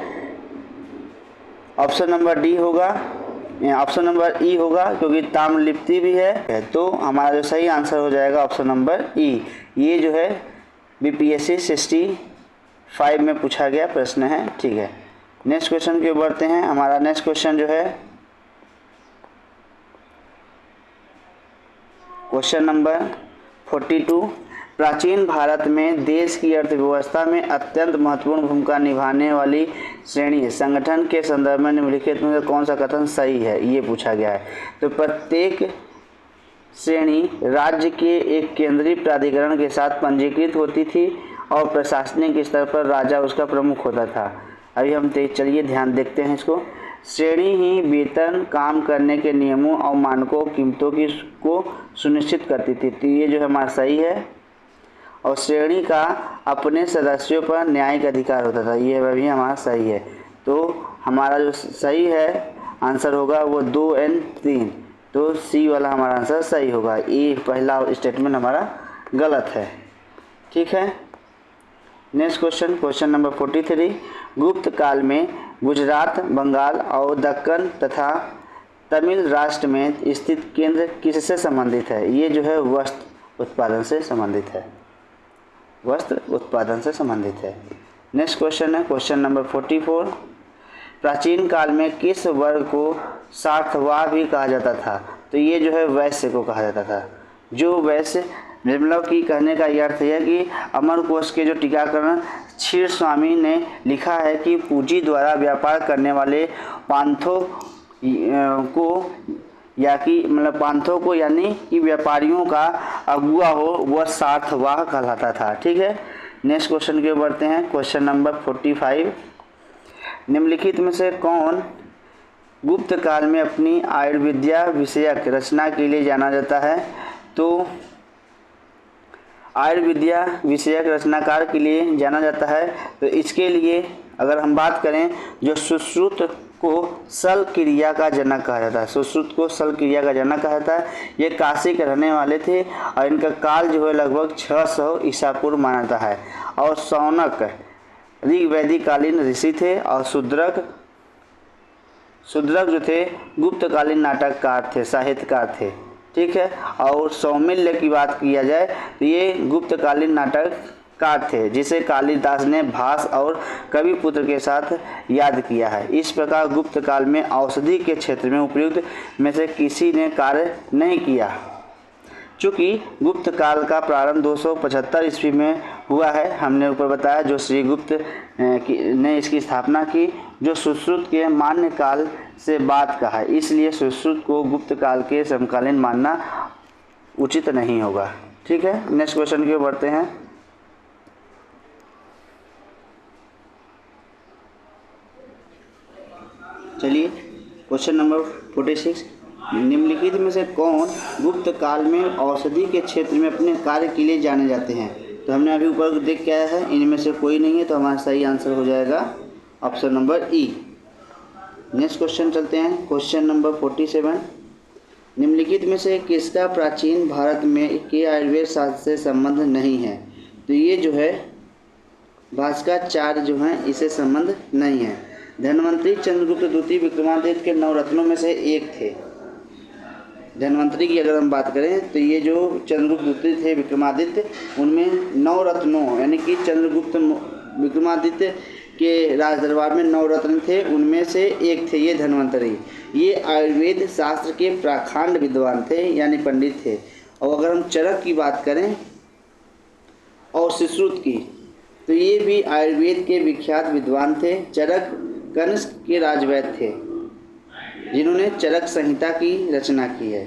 Speaker 1: ऑप्शन नंबर डी होगा, ऑप्शन नंबर ई होगा, क्योंकि ताम्रलिप्ति भी है। तो हमारा जो सही आंसर हो जाएगा ऑप्शन नंबर ई। ये जो है बीपीएससी 65 में पूछा गया प्रश्न है। ठीक है, नेक्स्ट क्वेश्चन की ओर बढ़ते हैं। हमारा नेक्स्ट क्वेश्चन जो है क्वेश्चन नंबर 42, प्राचीन भारत में देश की अर्थव्यवस्था में अत्यंत महत्वपूर्ण भूमिका निभाने वाली श्रेणी संगठन के संदर्भ में निम्नलिखित में कौन सा कथन सही है? ये पूछा गया है। तो प्रत्येक श्रेणी राज्य के एक केंद्रीय प्राधिकरण के साथ पंजीकृत होती थी और प्रशासनिक स्तर पर राजा उसका प्रमुख होता था। अभी हम चलिए ध्यान देखते हैं इसको। श्रेणी ही वेतन, काम करने के नियमों और मानकों, कीमतों को सुनिश्चित करती थी। तो ये जो है हमारा सही है। और श्रेणी का अपने सदस्यों पर न्यायिक अधिकार होता था। ये भी हमारा सही है। तो हमारा जो सही है आंसर होगा वो 2 और 3। तो सी वाला हमारा आंसर सही होगा। ये पहला स्टेटमेंट हमारा गलत है। ठीक है, नेक्स्ट क्वेश्चन, क्वेश्चन नंबर 43, गुप्त काल में गुजरात, बंगाल और दक्कन तथा तमिल राष्ट्र में स्थित केंद्र किससे संबंधित है? ये जो है वस्त्र उत्पादन से संबंधित है। वस्त्र उत्पादन से संबंधित है। नेक्स्ट क्वेश्चन है क्वेश्चन नंबर 44, प्राचीन काल में किस वर्ग को सार्थवाह भी कहा जाता था? तो ये जो है वैश्य को कहा जाता था। जो वैश्य मतलब की कहने का यह अर्थ है कि अमरकोश के जो टीकाकरण क्षीर स्वामी ने लिखा है कि पूंजी द्वारा व्यापार करने वाले पांथों को या कि मतलब पांथों को यानी कि व्यापारियों का अगुआ हो वह सार्थवाह कहलाता था। ठीक है, नेक्स्ट क्वेश्चन की ओर बढ़ते हैं। क्वेश्चन नंबर 45, निम्नलिखित में से कौन गुप्त काल में अपनी आयुर्विद्या विषयक रचना के लिए जाना जाता है? तो आयुर्विद्या विषयक रचनाकार के लिए जाना जाता है। तो इसके लिए अगर हम बात करें, जो सुश्रुत को सल क्रिया का जनक कहा जाता है, सुश्रुत को सल क्रिया का जनक कहा जाता है। ये काशी के रहने वाले थे और इनका काल जो है लगभग 600 ईसा पूर्व माना जाता है। और शौनक ऋग्वैदिक कालीन ऋषि थे और शूद्रक जो थे गुप्तकालीन नाटककार थे, साहित्यकार थे। ठीक है, और सौमिल्य की बात किया जाए तो ये गुप्तकालीन नाटककार थे जिसे कालिदास ने भास और कविपुत्र के साथ याद किया है। इस प्रकार गुप्त काल में औषधि के क्षेत्र में उपयुक्त में से किसी ने कार्य नहीं किया। चूँकि गुप्त काल का प्रारंभ 275 ईस्वी में हुआ है, हमने ऊपर बताया, जो श्रीगुप्त ने इसकी स्थापना की, जो सुश्रुत के मान्य काल से बाद का है। इसलिए सुश्रुत को गुप्त काल के समकालीन मानना उचित नहीं होगा। ठीक है, नेक्स्ट क्वेश्चन की ओर बढ़ते हैं। चलिए क्वेश्चन नंबर 46, निम्नलिखित में से कौन गुप्त काल में औषधि के क्षेत्र में अपने कार्य के लिए जाने जाते हैं? तो हमने अभी ऊपर देख के आया है, इनमें से कोई नहीं है। तो हमारा सही आंसर हो जाएगा ऑप्शन नंबर ई। नेक्स्ट क्वेश्चन चलते हैं, क्वेश्चन नंबर 47, निम्नलिखित में से किसका प्राचीन भारत में के आयुर्वेद शास्त्र से संबंध नहीं है? तो ये जो है भास्कराचार्य जो हैं इसे संबंध नहीं है। धन्वंतरी चंद्रगुप्त द्वितीय विक्रमादित्य के 9 रत्नों में से एक थे। धन्वंतरी की अगर हम बात करें तो ये जो चंद्रगुप्त द्वितीय थे विक्रमादित्य, उनमें 9 रत्नों यानी कि चंद्रगुप्त विक्रमादित्य के राज दरबार में 9 रत्न थे, उनमें से एक थे ये धन्वंतरी। ये आयुर्वेद शास्त्र के प्रकांड विद्वान थे यानी पंडित थे। और अगर हम चरक की बात करें और सुश्रुत की, तो ये भी आयुर्वेद के विख्यात विद्वान थे। चरक कनिष्क के राजवैद्य थे जिन्होंने चरक संहिता की रचना की है।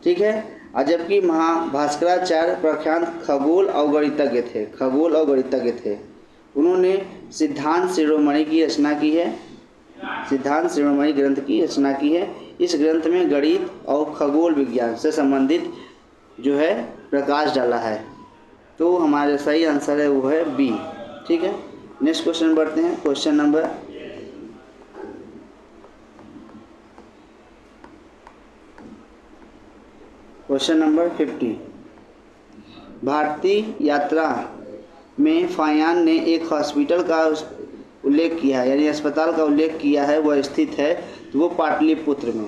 Speaker 1: ठीक है, और जबकि भास्कराचार्य प्रख्यात खगोल और गणितज्ञ थे। उन्होंने सिद्धांत शिरोमणि की रचना की है, सिद्धांत शिरोमणि ग्रंथ की रचना की है। इस ग्रंथ में गणित और खगोल विज्ञान से संबंधित जो है प्रकाश डाला है। तो हमारा सही आंसर है वो है बी। ठीक है, नेक्स्ट क्वेश्चन बढ़ते हैं, क्वेश्चन नंबर 48, क्वेश्चन नंबर 50, भारतीय यात्रा में फायान ने एक हॉस्पिटल का उल्लेख किया है, यानी अस्पताल का उल्लेख किया है, वह स्थित है, तो वो पाटलिपुत्र में।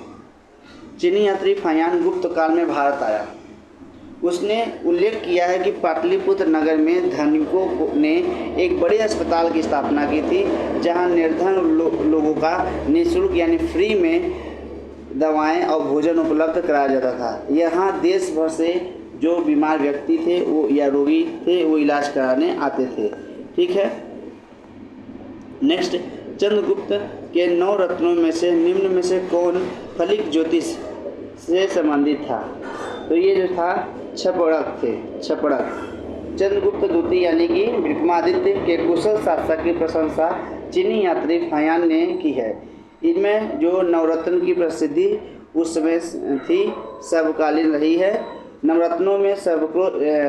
Speaker 1: चीनी यात्री फायान गुप्त काल में भारत आया। उसने उल्लेख किया है कि पाटलिपुत्र नगर में धनिकों ने एक बड़े अस्पताल की स्थापना की थी, जहां निर्धन लोगों का निःशुल्क यानी फ्री में दवाएं और भोजन उपलब्ध कराया जाता था। यहाँ देश भर से जो बीमार व्यक्ति थे वो या रोगी थे वो इलाज कराने आते थे। ठीक है, नेक्स्ट, चंद्रगुप्त के 9 रत्नों में से निम्न में से कौन फलिक ज्योतिष से संबंधित था? तो ये जो था छपड़क थे, छपड़क। चंद्रगुप्त द्वितीय यानी कि विक्रमादित्य के कुशल शासक की प्रशंसा चीनी यात्री फायान ने की है। इनमें जो नवरत्न की प्रसिद्धि उस समय थी सर्वकालीन रही है। नवरत्नों में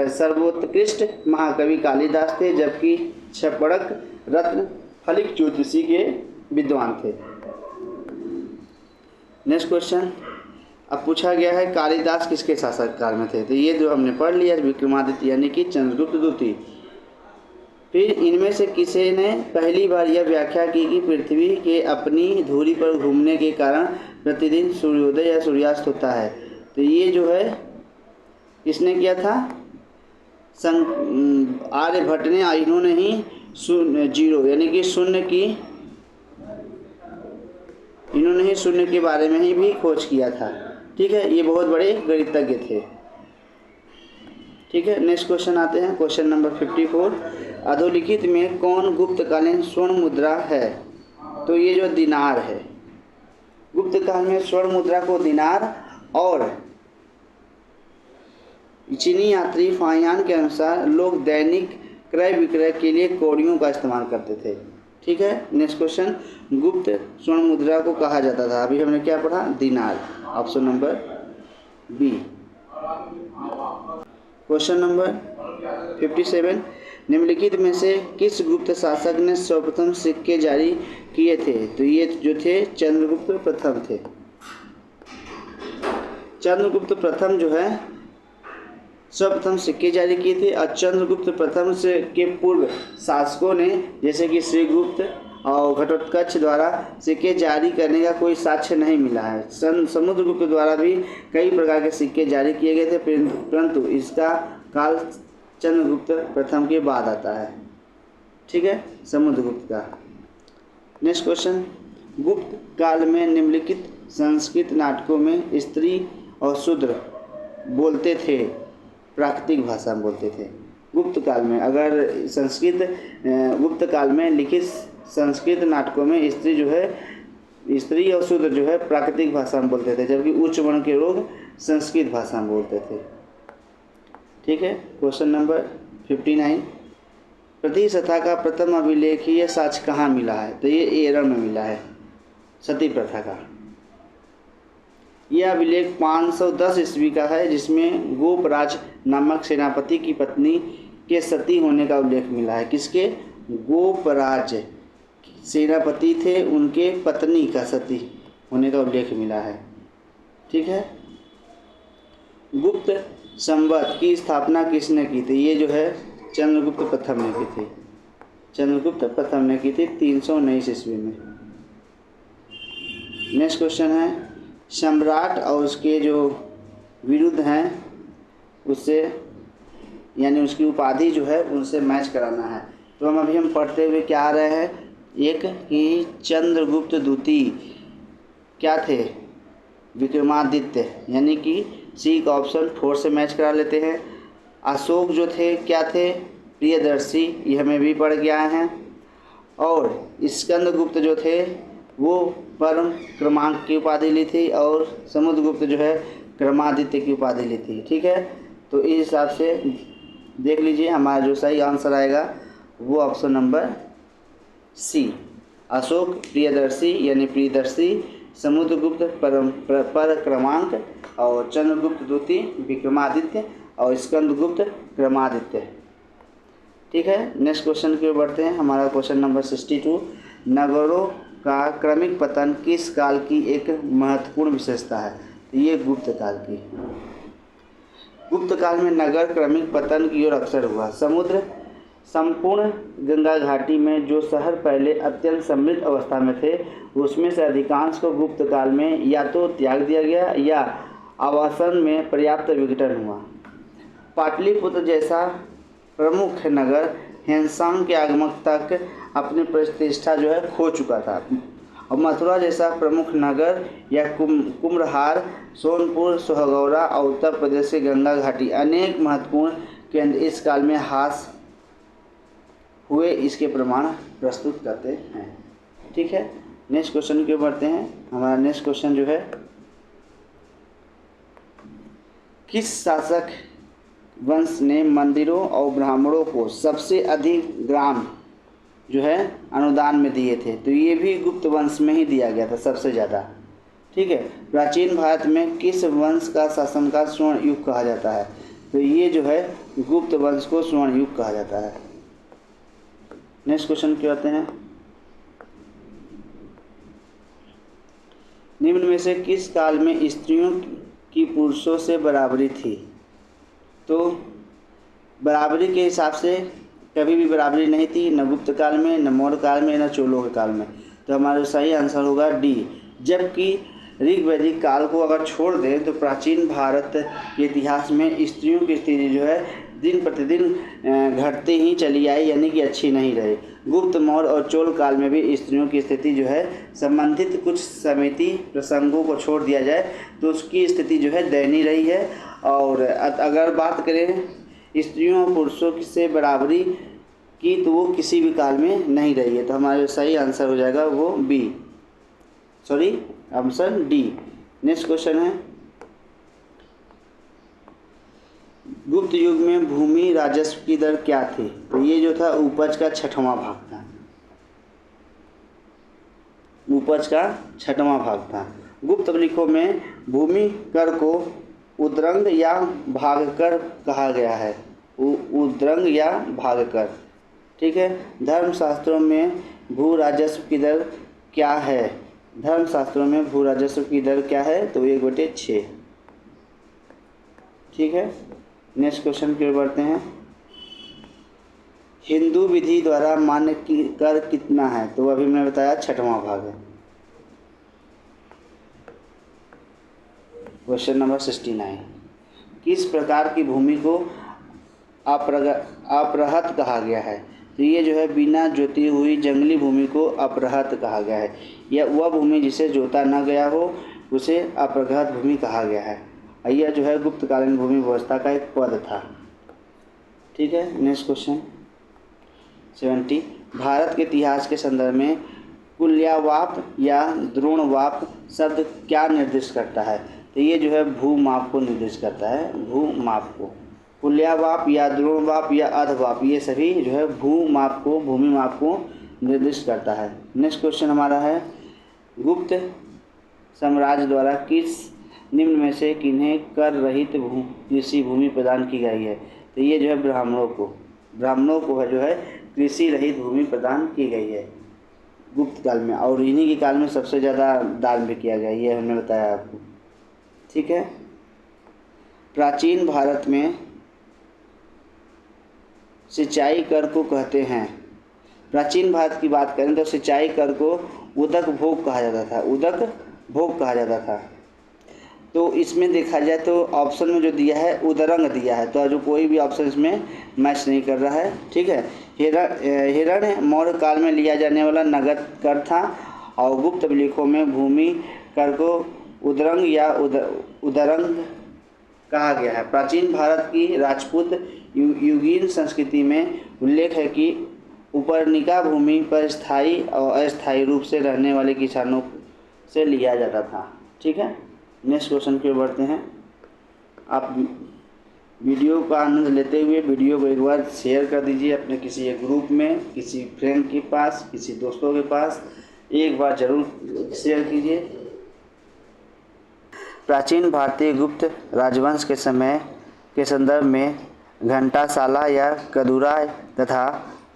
Speaker 1: सर्वोत्कृष्ट महाकवि कालिदास थे, जबकि छपड़क रत्न फलिक ज्योतिषी के विद्वान थे। नेक्स्ट क्वेश्चन, अब पूछा गया है कालिदास किसके शासक काल में थे? तो ये जो हमने पढ़ लिया विक्रमादित्य यानी कि चंद्रगुप्त द्वितीय। फिर इनमें से किसी ने पहली बार यह व्याख्या की कि पृथ्वी के अपनी धुरी पर घूमने के कारण प्रतिदिन सूर्योदय या सूर्यास्त होता है। तो ये जो है किसने किया था? आर्यभट्ट ने। इन्होंने ही जीरो यानी कि इन्होंने ही शून्य के बारे में ही भी खोज किया था। ठीक है, ये बहुत बड़े गणितज्ञ थे। ठीक है, नेक्स्ट क्वेश्चन आते हैं, क्वेश्चन नंबर 54, अधोलिखित में कौन गुप्तकालीन स्वर्ण मुद्रा है? तो ये जो दिनार है, गुप्त काल में स्वर्ण मुद्रा को दिनार और चीनी यात्री फायान के अनुसार लोग दैनिक क्रय विक्रय के लिए कौड़ियों का इस्तेमाल करते थे। ठीक है, नेक्स्ट क्वेश्चन, गुप्त स्वर्ण मुद्रा को कहा जाता था? अभी हमने क्या पढ़ा? दिनार, option number B. Question number 57, निम्नलिखित में से किस गुप्त शासक ने सर्वप्रथम सिक्के जारी किए थे? तो ये जो थे चंद्रगुप्त प्रथम थे। चंद्रगुप्त प्रथम जो है सर्वप्रथम सिक्के जारी किए थे, और चंद्रगुप्त प्रथम से के पूर्व शासकों ने जैसे कि श्रीगुप्त और घटोत्कच द्वारा सिक्के जारी करने का कोई साक्ष्य नहीं मिला है। समुद्रगुप्त द्वारा भी कई प्रकार के सिक्के जारी किए गए थे, परंतु इसका काल चंद्रगुप्त प्रथम के बाद आता है। ठीक है, समुद्रगुप्त का। नेक्स्ट क्वेश्चन, गुप्त काल में निम्नलिखित संस्कृत नाटकों में स्त्री और शूद्र बोलते थे, प्राकृतिक भाषा में बोलते थे। गुप्त काल में अगर गुप्त काल में लिखित संस्कृत नाटकों में स्त्री और शूद्र जो है प्राकृतिक भाषा में बोलते थे, जबकि उच्च वर्ण के लोग संस्कृत भाषा में बोलते थे। ठीक है, क्वेश्चन नंबर 59, प्रतिशता का प्रथम अभिलेखीय साक्ष्य कहाँ मिला है? तो ये एरम में मिला है, सती प्रथा का। यह अभिलेख 510 ईस्वी का है, जिसमें गोपराज नामक सेनापति की पत्नी के सती होने का उल्लेख मिला है। किसके? गोपराज सेनापति थे, उनके पत्नी का सती होने का उल्लेख मिला है। ठीक है, गुप्त संवत की स्थापना किसने की थी? ये जो है चंद्रगुप्त प्रथम ने की थी। चंद्रगुप्त प्रथम ने की थी 319 ईस्वी में। नेक्स्ट क्वेश्चन है, सम्राट और उसके जो विरुद्ध हैं उससे यानी उसकी उपाधि जो है उनसे मैच कराना है। तो हम पढ़ते हुए क्या आ रहे हैं? एक कि चंद्रगुप्त द्वितीय क्या थे? विक्रमादित्य, यानी कि सी का ऑप्शन 4 से मैच करा लेते हैं। अशोक जो थे क्या थे? प्रियदर्शी, ये हमें भी पढ़ के आए हैं। और स्कंदगुप्त जो थे वो परम क्रमांक की उपाधि ली थी, और समुद्रगुप्त जो है क्रमादित्य की उपाधि ली थी। ठीक है, तो इस हिसाब से देख लीजिए, हमारा जो सही आंसर आएगा वो option number C, Ashok Priyadarshi यानी प्रियदर्शी, समुद्रगुप्त पर क्रमांक, और चंद्रगुप्त द्वितीय विक्रमादित्य, और स्कंदगुप्त क्रमादित्य। ठीक है, नेक्स्ट क्वेश्चन की ओर बढ़ते हैं। हमारा क्वेश्चन नंबर 62, नगरों का क्रमिक पतन किस काल की एक महत्वपूर्ण विशेषता है? ये गुप्त काल की। गुप्त काल में नगर क्रमिक पतन की ओर अग्रसर हुआ। समुद्र संपूर्ण गंगा घाटी में जो शहर पहले अत्यंत समृद्ध अवस्था में थे, उसमें से अधिकांश को गुप्त काल में या तो त्याग दिया गया या आवासन में पर्याप्त विघटन हुआ। पाटलिपुत्र जैसा प्रमुख नगर हेनसांग के आगमन तक अपनी प्रतिष्ठा जो है खो चुका था, और मथुरा जैसा प्रमुख नगर या कुम्हरार, सोनपुर, सोहगौरा और उत्तर प्रदेश के गंगा घाटी अनेक महत्वपूर्ण केंद्र इस काल में हास हुए, इसके प्रमाण प्रस्तुत करते हैं। ठीक है, नेक्स्ट क्वेश्चन की ओर बढ़ते हैं। हमारा नेक्स्ट क्वेश्चन जो है, किस शासक वंश ने मंदिरों और ब्राह्मणों को सबसे अधिक ग्राम जो है अनुदान में दिए थे? तो ये भी गुप्त वंश में ही दिया गया था सबसे ज़्यादा। ठीक है, प्राचीन भारत में किस वंश का शासनकाल स्वर्ण युग कहा जाता है? तो ये जो है गुप्त वंश को स्वर्ण युग कहा जाता है। नेक्स्ट क्वेश्चन क्या आते हैं, निम्न में से किस काल में स्त्रियों की पुरुषों से बराबरी थी? तो बराबरी के हिसाब से कभी भी बराबरी नहीं थी, न गुप्त काल में, न मौर्य काल में, न चोलों के काल में। तो हमारा सही आंसर होगा डी। जबकि ऋग्वैदिक काल को अगर छोड़ दें तो प्राचीन भारत के इतिहास में स्त्रियों की स्थिति जो है दिन प्रतिदिन घटते ही चली आई, यानी कि अच्छी नहीं रही। गुप्त, मौर्य और चोल काल में भी स्त्रियों की स्थिति जो है संबंधित कुछ समिति प्रसंगों को छोड़ दिया जाए तो उसकी स्थिति जो है दयनीय रही है। और अगर बात करें स्त्रियों और पुरुषों से बराबरी की तो वो किसी भी काल में नहीं रही है। तो हमारा सही आंसर हो जाएगा वो B, sorry option D. Next question है, गुप्त युग में भूमि राजस्व की दर क्या थी? तो ये जो था उपज का 6वां भाग था, उपज का 6वां भाग था। गुप्त अभिलेखों में भूमि कर को उद्रंग या भागकर कहा गया है, उद्रंग या भागकर। ठीक है, धर्मशास्त्रों में भू राजस्व की दर क्या है? धर्मशास्त्रों में भू राजस्व की दर क्या है? तो 1/6। ठीक है, नेक्स्ट क्वेश्चन की ओर बढ़ते हैं। हिंदू विधि द्वारा मान्य कर कितना है? तो अभी मैंने बताया 6वां भाग है। क्वेश्चन नंबर 69, किस प्रकार की भूमि को अपरहत कहा गया है? तो ये जो है बिना जोती हुई जंगली भूमि को अपरहत कहा गया है, या वह भूमि जिसे जोता न गया हो उसे अपरहत भूमि कहा गया है। यह जो है गुप्तकालीन भूमि व्यवस्था का एक पद था। ठीक है, नेक्स्ट क्वेश्चन 70, भारत के इतिहास के संदर्भ में कुल्यावाप या द्रोणवाप शब्द क्या निर्दिष्ट करता है? तो ये जो है भूमाप को निर्दिष्ट करता है, भूमाप को। कुल्यावाप या द्रोणवाप या अधवाप ये सभी जो है भूमाप को, भूमि माप को निर्दिष्ट करता है। नेक्स्ट क्वेश्चन हमारा है, गुप्त साम्राज्य द्वारा किस निम्न में से किन्हें कर रहित कृषि भूमि प्रदान की गई है? तो ये जो है ब्राह्मणों को जो है कृषि रहित भूमि प्रदान की गई है गुप्त काल में, और इन्हीं के काल में सबसे ज़्यादा दान भी किया गया, ये हमने बताया आपको। ठीक है, प्राचीन भारत में सिंचाई कर को कहते हैं। प्राचीन भारत की बात करें तो सिंचाई कर को उदक भोग कहा जाता था, उदक भोग कहा जाता था। तो इसमें देखा जाए तो ऑप्शन में जो दिया है उदरंग दिया है, तो जो कोई भी ऑप्शन इसमें मैच नहीं कर रहा है। ठीक है, हिरण मौर्य काल में लिया जाने वाला नगद कर था, और गुप्त अभिलेखों में भूमि कर को उदरंग या उदरंग कहा गया है। प्राचीन भारत की राजपूत युगीन संस्कृति में उल्लेख है कि उपरनिका भूमि पर स्थायी और अस्थायी रूप से रहने वाले किसानों से लिया जाता था। ठीक है, नेक्स्ट क्वेश्चन की ओर बढ़ते हैं। आप वीडियो का आनंद लेते हुए वीडियो को एक बार शेयर कर दीजिए अपने किसी एक ग्रुप में, किसी फ्रेंड के पास, किसी दोस्तों के पास, एक बार जरूर शेयर कीजिए। प्राचीन भारतीय गुप्त राजवंश के समय के संदर्भ में घंटाशाला या कदूरा तथा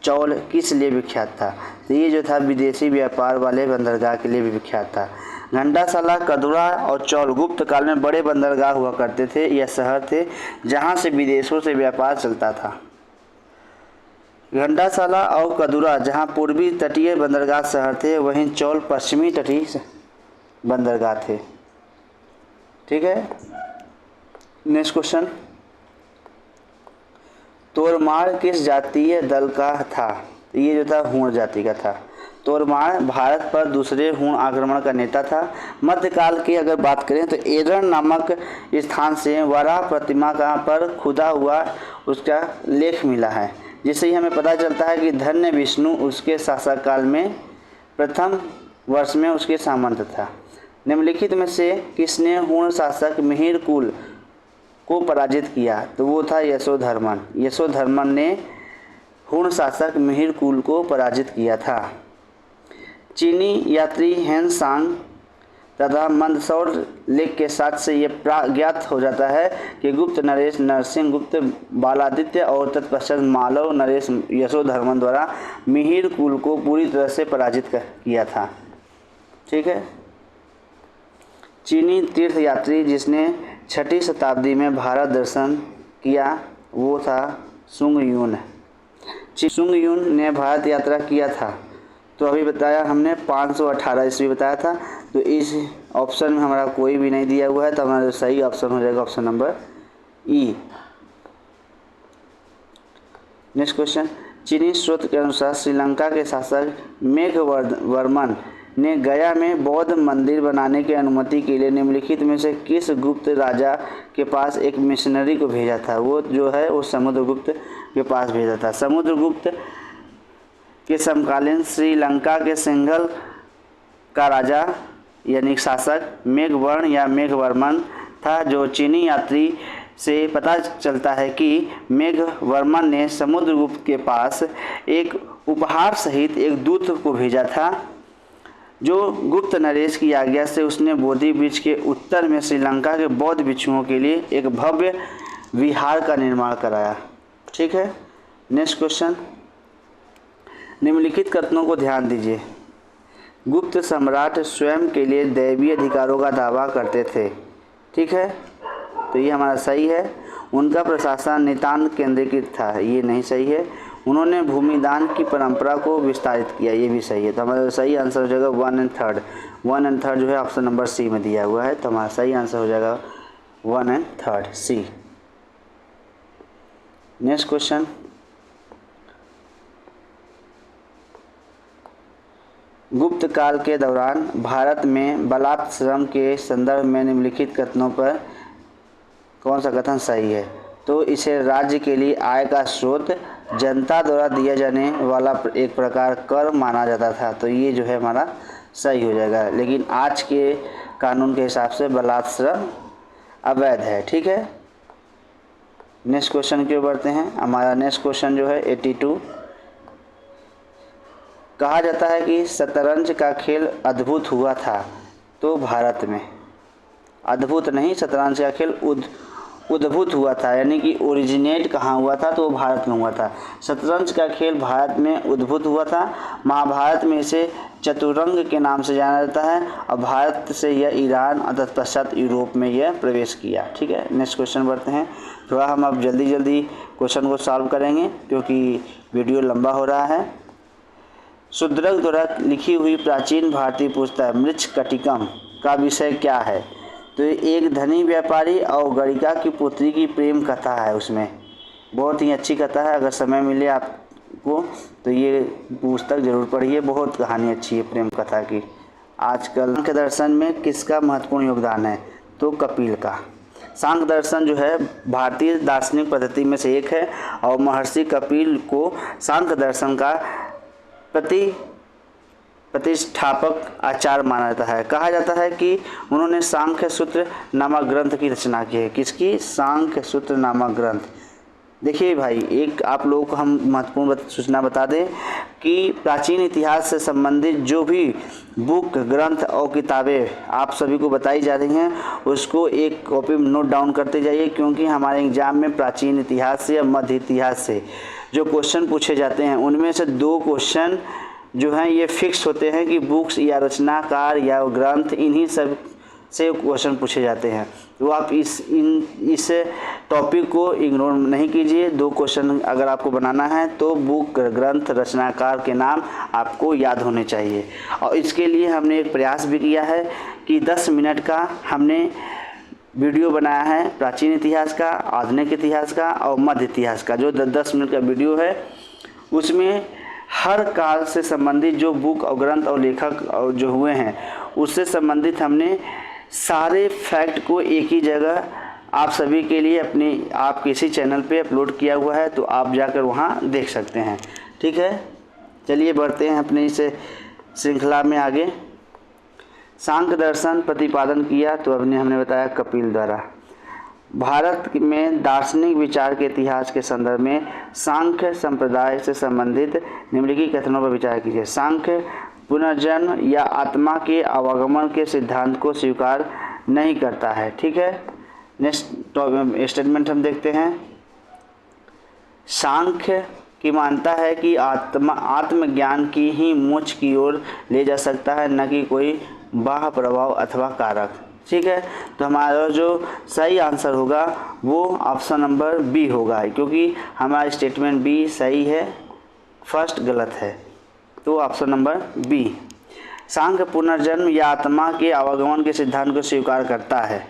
Speaker 1: चौल किस लिए विख्यात था? तो ये जो था विदेशी व्यापार वाले बंदरगाह के लिए भी विख्यात था। घंटासाला, कदुरा और चौल गुप्त काल में बड़े बंदरगाह हुआ करते थे या शहर थे जहाँ से विदेशों से व्यापार चलता था। घंटासाला और कदुरा जहाँ पूर्वी तटीय बंदरगाह शहर थे, वहीं चौल पश्चिमी तटीय बंदरगाह थे। ठीक है, नेक्स्ट क्वेश्चन, तोरमाड़ किस जातीय दल का था? ये जो था हूण जाति का था। तोरमाड़ भारत पर दूसरे हूण आक्रमण का नेता था। मध्यकाल की अगर बात करें तो एरन नामक स्थान से वराह प्रतिमा का पर खुदा हुआ उसका लेख मिला है, जिससे ही हमें पता चलता है कि धन्य विष्णु उसके शासनकाल में प्रथम वर्ष में उसके सामंत था। निम्नलिखित में से किसने हूण शासक मिहिर कुल को पराजित किया? तो वो था यशोधर्मन। यशोधर्मन ने हूण शासक मिहिर कुल को पराजित किया था। चीनी यात्री हेनसांग तथा मंदसौर लेख के साथ से ये ज्ञात हो जाता है कि गुप्त नरेश नरसिंह गुप्त बालादित्य और तत्पश्चात मालव नरेश यशोधर्मन द्वारा मिहिर कुल को पूरी तरह से पराजित किया था। ठीक है, चीनी तीर्थयात्री जिसने 6वीं शताब्दी में भारत दर्शन किया वो था सुंग यून। सुंग यून ने भारत यात्रा किया था, तो अभी बताया हमने 518 ईस्वी बताया था। तो इस ऑप्शन में हमारा कोई भी नहीं दिया हुआ है, तो हमारा सही ऑप्शन हो जाएगा ऑप्शन नंबर ई। नेक्स्ट क्वेश्चन, चीनी स्रोत के अनुसार श्रीलंका के शासक मेघवर्मन ने गया में बौद्ध मंदिर बनाने की अनुमति के लिए निम्नलिखित में से किस गुप्त राजा के पास एक मिशनरी को भेजा था? वो जो है वो समुद्रगुप्त के पास भेजा था। समुद्रगुप्त के समकालीन श्रीलंका के सिंघल का राजा यानी शासक मेघवर्ण या मेघवर्मन था, जो चीनी यात्री से पता चलता है कि मेघवर्मन ने समुद्रगुप्त के पास एक उपहार सहित एक दूत को भेजा था, जो गुप्त नरेश की आज्ञा से उसने बोधि वृक्ष के उत्तर में श्रीलंका के बौद्ध भिक्षुओं के लिए एक भव्य विहार का निर्माण कराया। ठीक है, नेक्स्ट क्वेश्चन, निम्नलिखित कथनों को ध्यान दीजिए। गुप्त सम्राट स्वयं के लिए दैवीय अधिकारों का दावा करते थे। ठीक है, तो ये हमारा सही है। उनका प्रशासन नितांत केंद्रीकृत था, ये नहीं सही है। उन्होंने भूमिदान की परंपरा को विस्तारित किया, ये भी सही है। तो हमारा सही आंसर हो जाएगा 1 और 3। 1 और 3 जो है ऑप्शन नंबर सी में दिया हुआ है, तो हमारा सही आंसर हो जाएगा 1 और 3 सी। नेक्स्ट क्वेश्चन, गुप्त काल के दौरान भारत में बलात् श्रम के संदर्भ में निम्नलिखित कथनों पर कौन सा कथन सही है? तो इसे राज्य के लिए आय का स्रोत, जनता द्वारा दिया जाने वाला एक प्रकार कर माना जाता था, तो ये जो है हमारा सही हो जाएगा। लेकिन आज के कानून के हिसाब से बलात् श्रम अवैध है। ठीक है, नेक्स्ट क्वेश्चन की ओर बढ़ते हैं। हमारा नेक्स्ट क्वेश्चन जो है 82, कहा जाता है कि शतरंज का खेल अद्भुत हुआ था, तो भारत में अद्भुत नहीं, शतरंज का खेल उद्भूत हुआ था, यानी कि ओरिजिनेट कहाँ हुआ था? तो वो भारत में हुआ था। शतरंज का खेल भारत में उद्भूत हुआ था। महाभारत में इसे चतुरंग के नाम से जाना जाता है और भारत से यह ईरान और तत्पश्चात यूरोप में यह प्रवेश किया। ठीक है, नेक्स्ट क्वेश्चन बढ़ते हैं। थोड़ा हम अब जल्दी क्वेश्चन को सॉल्व करेंगे क्योंकि वीडियो लंबा हो रहा है। शूद्रक द्वारा लिखी हुई प्राचीन भारतीय पुस्तक मृच्छकटिकम का विषय क्या है? तो एक धनी व्यापारी और गणिका की पुत्री की प्रेम कथा है। उसमें बहुत ही अच्छी कथा है, अगर समय मिले आपको तो ये पुस्तक जरूर पढ़िए, बहुत कहानी अच्छी है प्रेम कथा की। आजकल सांख्य दर्शन में किसका महत्वपूर्ण योगदान है? तो कपिल का। सांख्य दर्शन जो है भारतीय दार्शनिक पद्धति में से एक है और महर्षि कपिल को सांख्य दर्शन का प्रतिष्ठापक आचार्य माना जाता है। कहा जाता है कि उन्होंने सांख्य सूत्र नामक ग्रंथ की रचना की है। किसकी? सांख्य सूत्र नामक ग्रंथ। देखिए भाई, एक आप लोगों को हम महत्वपूर्ण सूचना बता दें कि प्राचीन इतिहास से संबंधित जो भी बुक, ग्रंथ और किताबें आप सभी को बताई जा रही हैं उसको एक कॉपी में नोट डाउन करते जाइए, क्योंकि हमारे एग्ज़ाम में प्राचीन इतिहास से या मध्य इतिहास से जो क्वेश्चन पूछे जाते हैं उनमें से 2 क्वेश्चन जो हैं ये फिक्स होते हैं कि बुक्स या रचनाकार या ग्रंथ, इन्हीं सब से क्वेश्चन पूछे जाते हैं। तो आप इस टॉपिक को इग्नोर नहीं कीजिए। 2 क्वेश्चन अगर आपको बनाना है तो बुक, ग्रंथ, रचनाकार के नाम आपको याद होने चाहिए। और इसके लिए हमने एक प्रयास भी किया है कि 10 मिनट का हमने वीडियो बनाया है प्राचीन इतिहास का, आधुनिक इतिहास का और मध्य इतिहास का। जो 10 मिनट का वीडियो है उसमें हर काल से संबंधित जो बुक और ग्रंथ और लेखक और जो हुए हैं उससे संबंधित हमने सारे फैक्ट को एक ही जगह आप सभी के लिए आप किसी चैनल पे अपलोड किया हुआ है, तो आप जाकर वहाँ देख सकते हैं। ठीक है, चलिए बढ़ते हैं अपने इस श्रृंखला में आगे। सांख्य दर्शन प्रतिपादन किया तो हमने बताया कपिल द्वारा। भारत में दार्शनिक विचार के इतिहास के संदर्भ में सांख्य संप्रदाय से संबंधित निम्नलिखित कथनों पर विचार कीजिए। सांख्य पुनर्जन्म या आत्मा के आवागमन के सिद्धांत को स्वीकार नहीं करता है। ठीक है, नेक्स्ट स्टेटमेंट हम देखते हैं। सांख्य की मानता है कि आत्मज्ञान की ही मोक्ष की ओर ले जा सकता है, न कि कोई बाह्य प्रभाव अथवा कारक। ठीक है, तो हमारा जो सही आंसर होगा वो ऑप्शन नंबर बी होगा, क्योंकि हमारा स्टेटमेंट बी सही है, फर्स्ट गलत है। तो ऑप्शन नंबर बी। सांख्य पुनर्जन्म या आत्मा के आवागमन के सिद्धांत को स्वीकार करता है,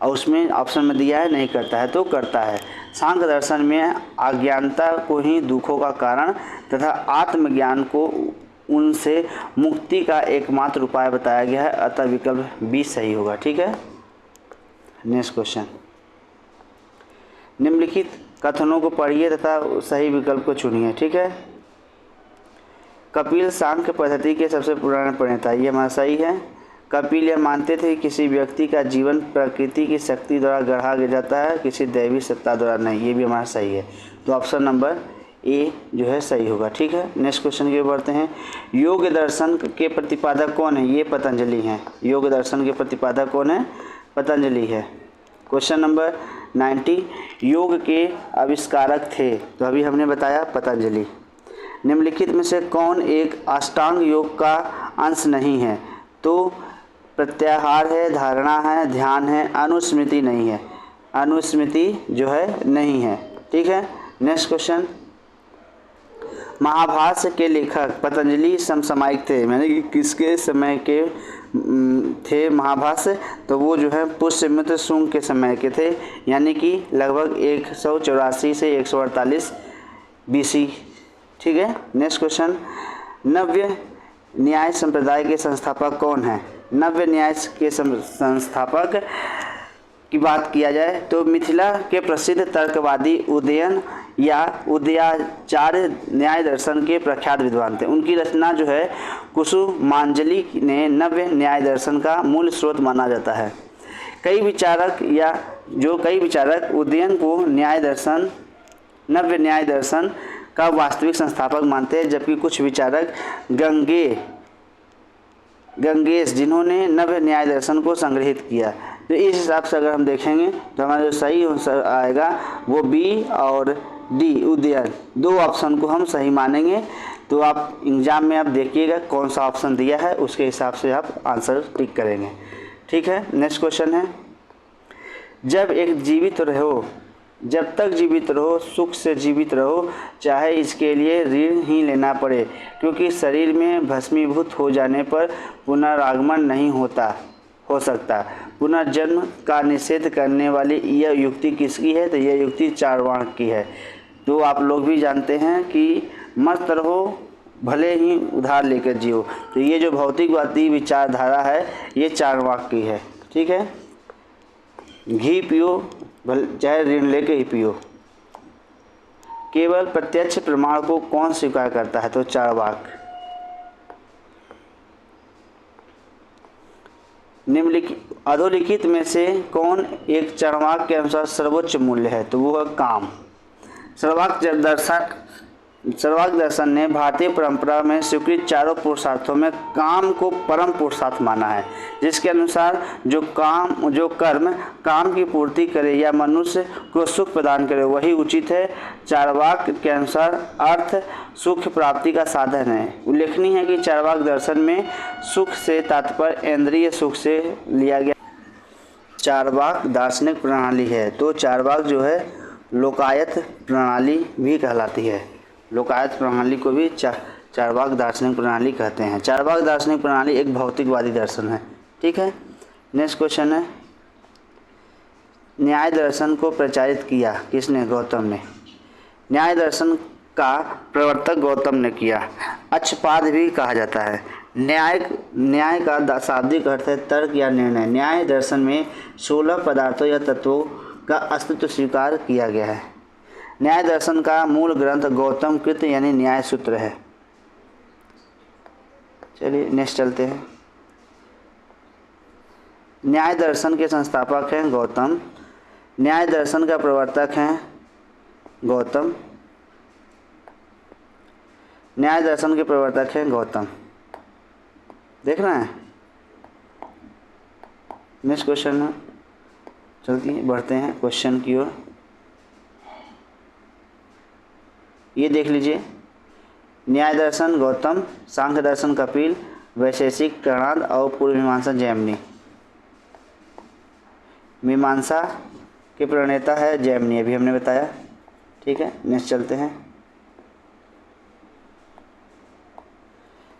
Speaker 1: और उसमें ऑप्शन में दिया है नहीं करता है, तो करता है। सांख्य दर्शन में अज्ञानता को ही दुखों का कारण तथा आत्मज्ञान को उनसे मुक्ति का एकमात्र उपाय बताया गया है, अतः विकल्प बी सही होगा। ठीक है, नेक्स्ट क्वेश्चन। निम्नलिखित कथनों को पढ़िए तथा सही विकल्प को चुनिए। ठीक है, कपिल सांख्य पद्धति के सबसे पुराने प्रणेता, ये हमारा सही है। कपिल यह मानते थे कि किसी व्यक्ति का जीवन प्रकृति की शक्ति द्वारा गढ़ा जाता है, किसी दैवी सत्ता द्वारा नहीं, ये भी हमारा सही है। तो ऑप्शन नंबर ए जो है सही होगा। ठीक है, नेक्स्ट क्वेश्चन की ओर बढ़ते हैं। योग दर्शन के प्रतिपादक कौन है? ये पतंजलि हैं। योग दर्शन के प्रतिपादक कौन है? पतंजलि है। क्वेश्चन नंबर 90, योग के आविष्कारक थे, तो अभी हमने बताया पतंजलि। निम्नलिखित में से कौन एक अष्टांग योग का अंश नहीं है? तो प्रत्याहार है, धारणा है, ध्यान है, अनुस्मृति नहीं है। अनुस्मृति जो है नहीं है। ठीक है, नेक्स्ट क्वेश्चन। महाभाष्य के लेखक पतंजलि समसामयिक थे, यानी कि किसके समय के थे महाभाष्य? तो वो जो है पुष्यमित्र शुंग के समय के थे, यानी कि लगभग 184 से 148 BC। ठीक है, नेक्स्ट क्वेश्चन। नव्य न्याय संप्रदाय के संस्थापक कौन है? नव्य न्याय के संस्थापक की बात किया जाए तो मिथिला के प्रसिद्ध तर्कवादी उदयन या उदयाचार्य न्याय दर्शन के प्रख्यात विद्वान थे। उनकी रचना जो है कुसुमांजलि ने नव्य न्याय दर्शन का मूल स्रोत माना जाता है। कई विचारक उदयन को नव्य न्याय दर्शन का वास्तविक संस्थापक मानते हैं, जबकि कुछ विचारक गंगेश जिन्होंने नव्य न्याय दर्शन को संग्रहित किया। तो इस हिसाब से अगर हम देखेंगे तो हमारा जो सही आंसर आएगा वो बी और डी उदयन, 2 ऑप्शन को हम सही मानेंगे। तो आप एग्जाम में आप देखिएगा कौन सा ऑप्शन दिया है, उसके हिसाब से आप आंसर टिक करेंगे। ठीक है, नेक्स्ट क्वेश्चन है। जब तक जीवित रहो सुख से जीवित रहो, चाहे इसके लिए ऋण ही लेना पड़े, क्योंकि शरीर में भस्मीभूत हो जाने पर पुनरागमन नहीं हो सकता। पुनर्जन्म का निषेध करने वाली यह युक्ति किसकी है? तो यह युक्ति चार्वाक की है। तो आप लोग भी जानते हैं कि मस्त रहो भले ही उधार लेकर जियो, तो ये जो भौतिकवादी विचारधारा है ये चार्वाक की है। ठीक है, घी पियो चाहे ऋण लेके ही पियो। केवल प्रत्यक्ष प्रमाण को कौन स्वीकार करता है? तो चार्वाक। अधोलिखित में से कौन एक चार्वाक के अनुसार सर्वोच्च मूल्य है? तो वो है काम। चार्वाक दर्शन ने भारतीय परंपरा में स्वीकृत चारों पुरुषार्थों में काम को परम पुरुषार्थ माना है, जिसके अनुसार जो कर्म काम की पूर्ति करे या मनुष्य को सुख प्रदान करे वही उचित है। चार्वाक के अनुसार अर्थ सुख प्राप्ति का साधन है। उल्लेखनीय है कि चार्वाक दर्शन में सुख से तात्पर्य इंद्रिय सुख से लिया गया। चार्वाक दार्शनिक प्रणाली है, तो चार्वाक जो है लोकायत प्रणाली भी कहलाती है। लोकायत प्रणाली को भी चार्वाक दार्शनिक प्रणाली कहते हैं। चार्वाक दार्शनिक प्रणाली एक भौतिकवादी दर्शन है। ठीक है, नेक्स्ट क्वेश्चन है, न्याय दर्शन को प्रचारित किया किसने? गौतम ने। न्याय दर्शन का प्रवर्तक गौतम ने किया। अक्षपाद भी कहा जाता है। न्याय का शाब्दिक अर्थ है तर्क या निर्णय। न्याय दर्शन में 16 पदार्थों या तत्वों का अस्तित्व स्वीकार किया गया है। न्याय दर्शन का मूल ग्रंथ गौतम कृत यानी न्याय सूत्र है। चलिए नेक्स्ट चलते हैं। न्याय दर्शन के संस्थापक हैं गौतम। न्याय दर्शन का प्रवर्तक हैं गौतम। न्याय दर्शन के प्रवर्तक हैं गौतम। देख रहे हैं? नेक्स्ट क्वेश्चन है, चलती बढ़ते हैं क्वेश्चन की ओर। ये देख लीजिए, न्याय दर्शन गौतम, सांख्य दर्शन कपिल, वैशेषिक कणाद और पूर्व मीमांसा जैमिनी। मीमांसा के प्रणेता है जैमिनी, अभी हमने बताया। ठीक है, नेक्स्ट चलते हैं।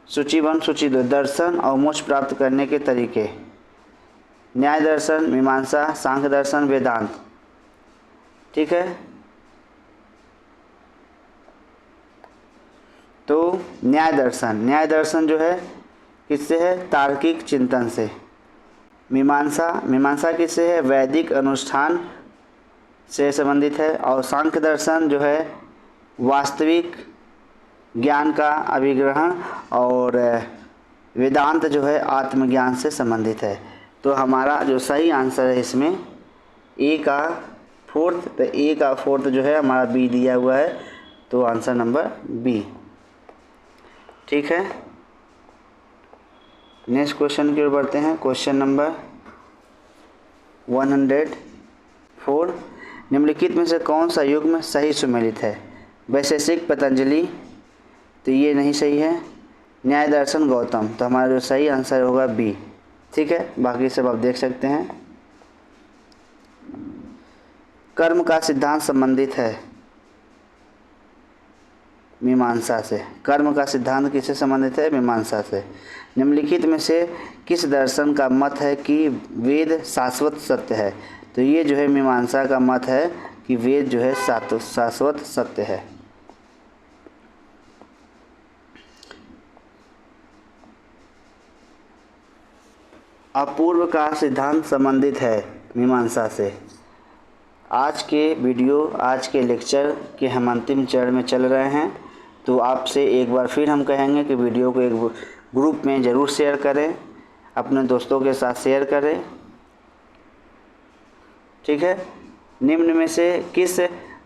Speaker 1: सूची 1 सूची 2 दर्शन और मोक्ष प्राप्त करने के तरीके। न्याय दर्शन, मीमांसा, सांख्य दर्शन, वेदांत। ठीक है, तो न्याय दर्शन जो है किससे है? तार्किक चिंतन से। मीमांसा किससे है? वैदिक अनुष्ठान से संबंधित है। और सांख्य दर्शन जो है वास्तविक ज्ञान का अभिग्रहण, और वेदांत जो है आत्मज्ञान से संबंधित है। तो हमारा जो सही आंसर है इसमें ए का फोर्थ, तो ए का फोर्थ जो है हमारा बी दिया हुआ है, तो आंसर नंबर बी। ठीक है, नेक्स्ट क्वेश्चन की ओर बढ़ते हैं। क्वेश्चन नंबर 104, निम्नलिखित में से कौन सा युग्म सही सुमेलित है? वैशेषिक पतंजलि, तो ये नहीं सही है। न्याय दर्शन गौतम, तो हमारा जो सही आंसर होगा बी। ठीक है, बाकी सब आप देख सकते हैं। कर्म का सिद्धांत संबंधित है मीमांसा से। कर्म का सिद्धांत किससे संबंधित है? मीमांसा से। निम्नलिखित में से किस दर्शन का मत है कि वेद शाश्वत सत्य है? तो ये जो है मीमांसा का मत है कि वेद जो है शाश्वत सत्य है। अपूर्व का सिद्धांत संबंधित है मीमांसा से। आज के लेक्चर के हम अंतिम चरण में चल रहे हैं, तो आपसे एक बार फिर हम कहेंगे कि वीडियो को एक ग्रुप में ज़रूर शेयर करें, अपने दोस्तों के साथ शेयर करें। ठीक है, निम्न में से किस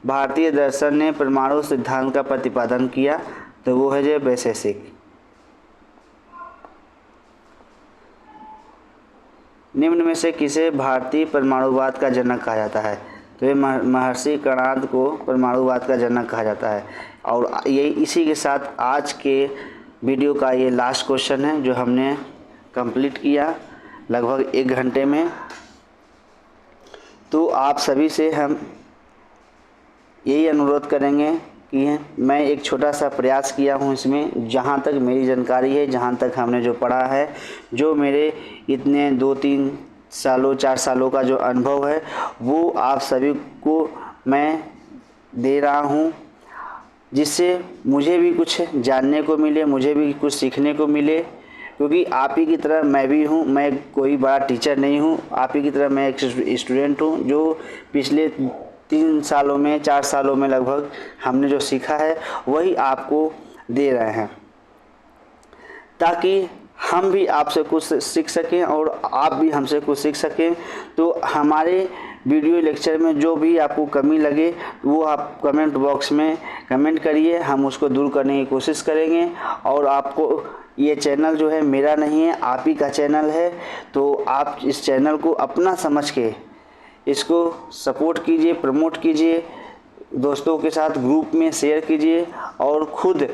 Speaker 1: भारतीय दर्शन ने परमाणु सिद्धांत का प्रतिपादन किया? तो वो है जो वैशेषिक। निम्न में से किसे भारतीय परमाणुवाद का जनक कहा जाता है? तो ये महर्षि कणाद को परमाणुवाद का जनक कहा जाता है। और ये इसी के साथ आज के वीडियो का ये लास्ट क्वेश्चन है जो हमने कंप्लीट किया लगभग 1 घंटे में। तो आप सभी से हम यही अनुरोध करेंगे कि मैं एक छोटा सा प्रयास किया हूँ इसमें, जहाँ तक मेरी जानकारी है, जहाँ तक हमने जो पढ़ा है, जो मेरे इतने 2-3 सालों 4 सालों का जो अनुभव है वो आप सभी को मैं दे रहा हूँ, जिससे मुझे भी कुछ जानने को मिले, मुझे भी कुछ सीखने को मिले। क्योंकि आप ही की तरह मैं भी हूँ, मैं कोई बड़ा टीचर नहीं हूँ, आप ही की तरह मैं एक स्टूडेंट हूँ जो पिछले 3 सालों में 4 सालों में लगभग हमने जो सीखा है वही आपको दे रहे हैं, ताकि हम भी आपसे कुछ सीख सकें और आप भी हमसे कुछ सीख सकें। तो हमारे वीडियो लेक्चर में जो भी आपको कमी लगे वो आप कमेंट बॉक्स में कमेंट करिए, हम उसको दूर करने की कोशिश करेंगे। और आपको ये चैनल जो है मेरा नहीं है, आप ही का चैनल है, तो आप इस चैनल को अपना समझ के इसको सपोर्ट कीजिए, प्रमोट कीजिए, दोस्तों के साथ ग्रुप में शेयर कीजिए और खुद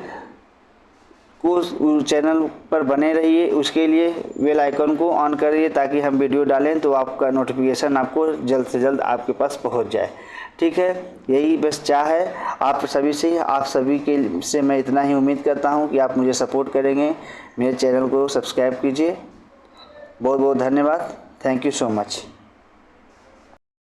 Speaker 1: को चैनल पर बने रहिए। उसके लिए बेल आइकन को ऑन करिए ताकि हम वीडियो डालें तो आपका नोटिफिकेशन आपको जल्द से जल्द आपके पास पहुंच जाए। ठीक है, यही बस चाह है आप सभी से। आप सभी के से मैं इतना ही उम्मीद करता हूं कि आप मुझे सपोर्ट करेंगे। मेरे चैनल को सब्सक्राइब कीजिए। बहुत बहुत धन्यवाद। Thank you so much.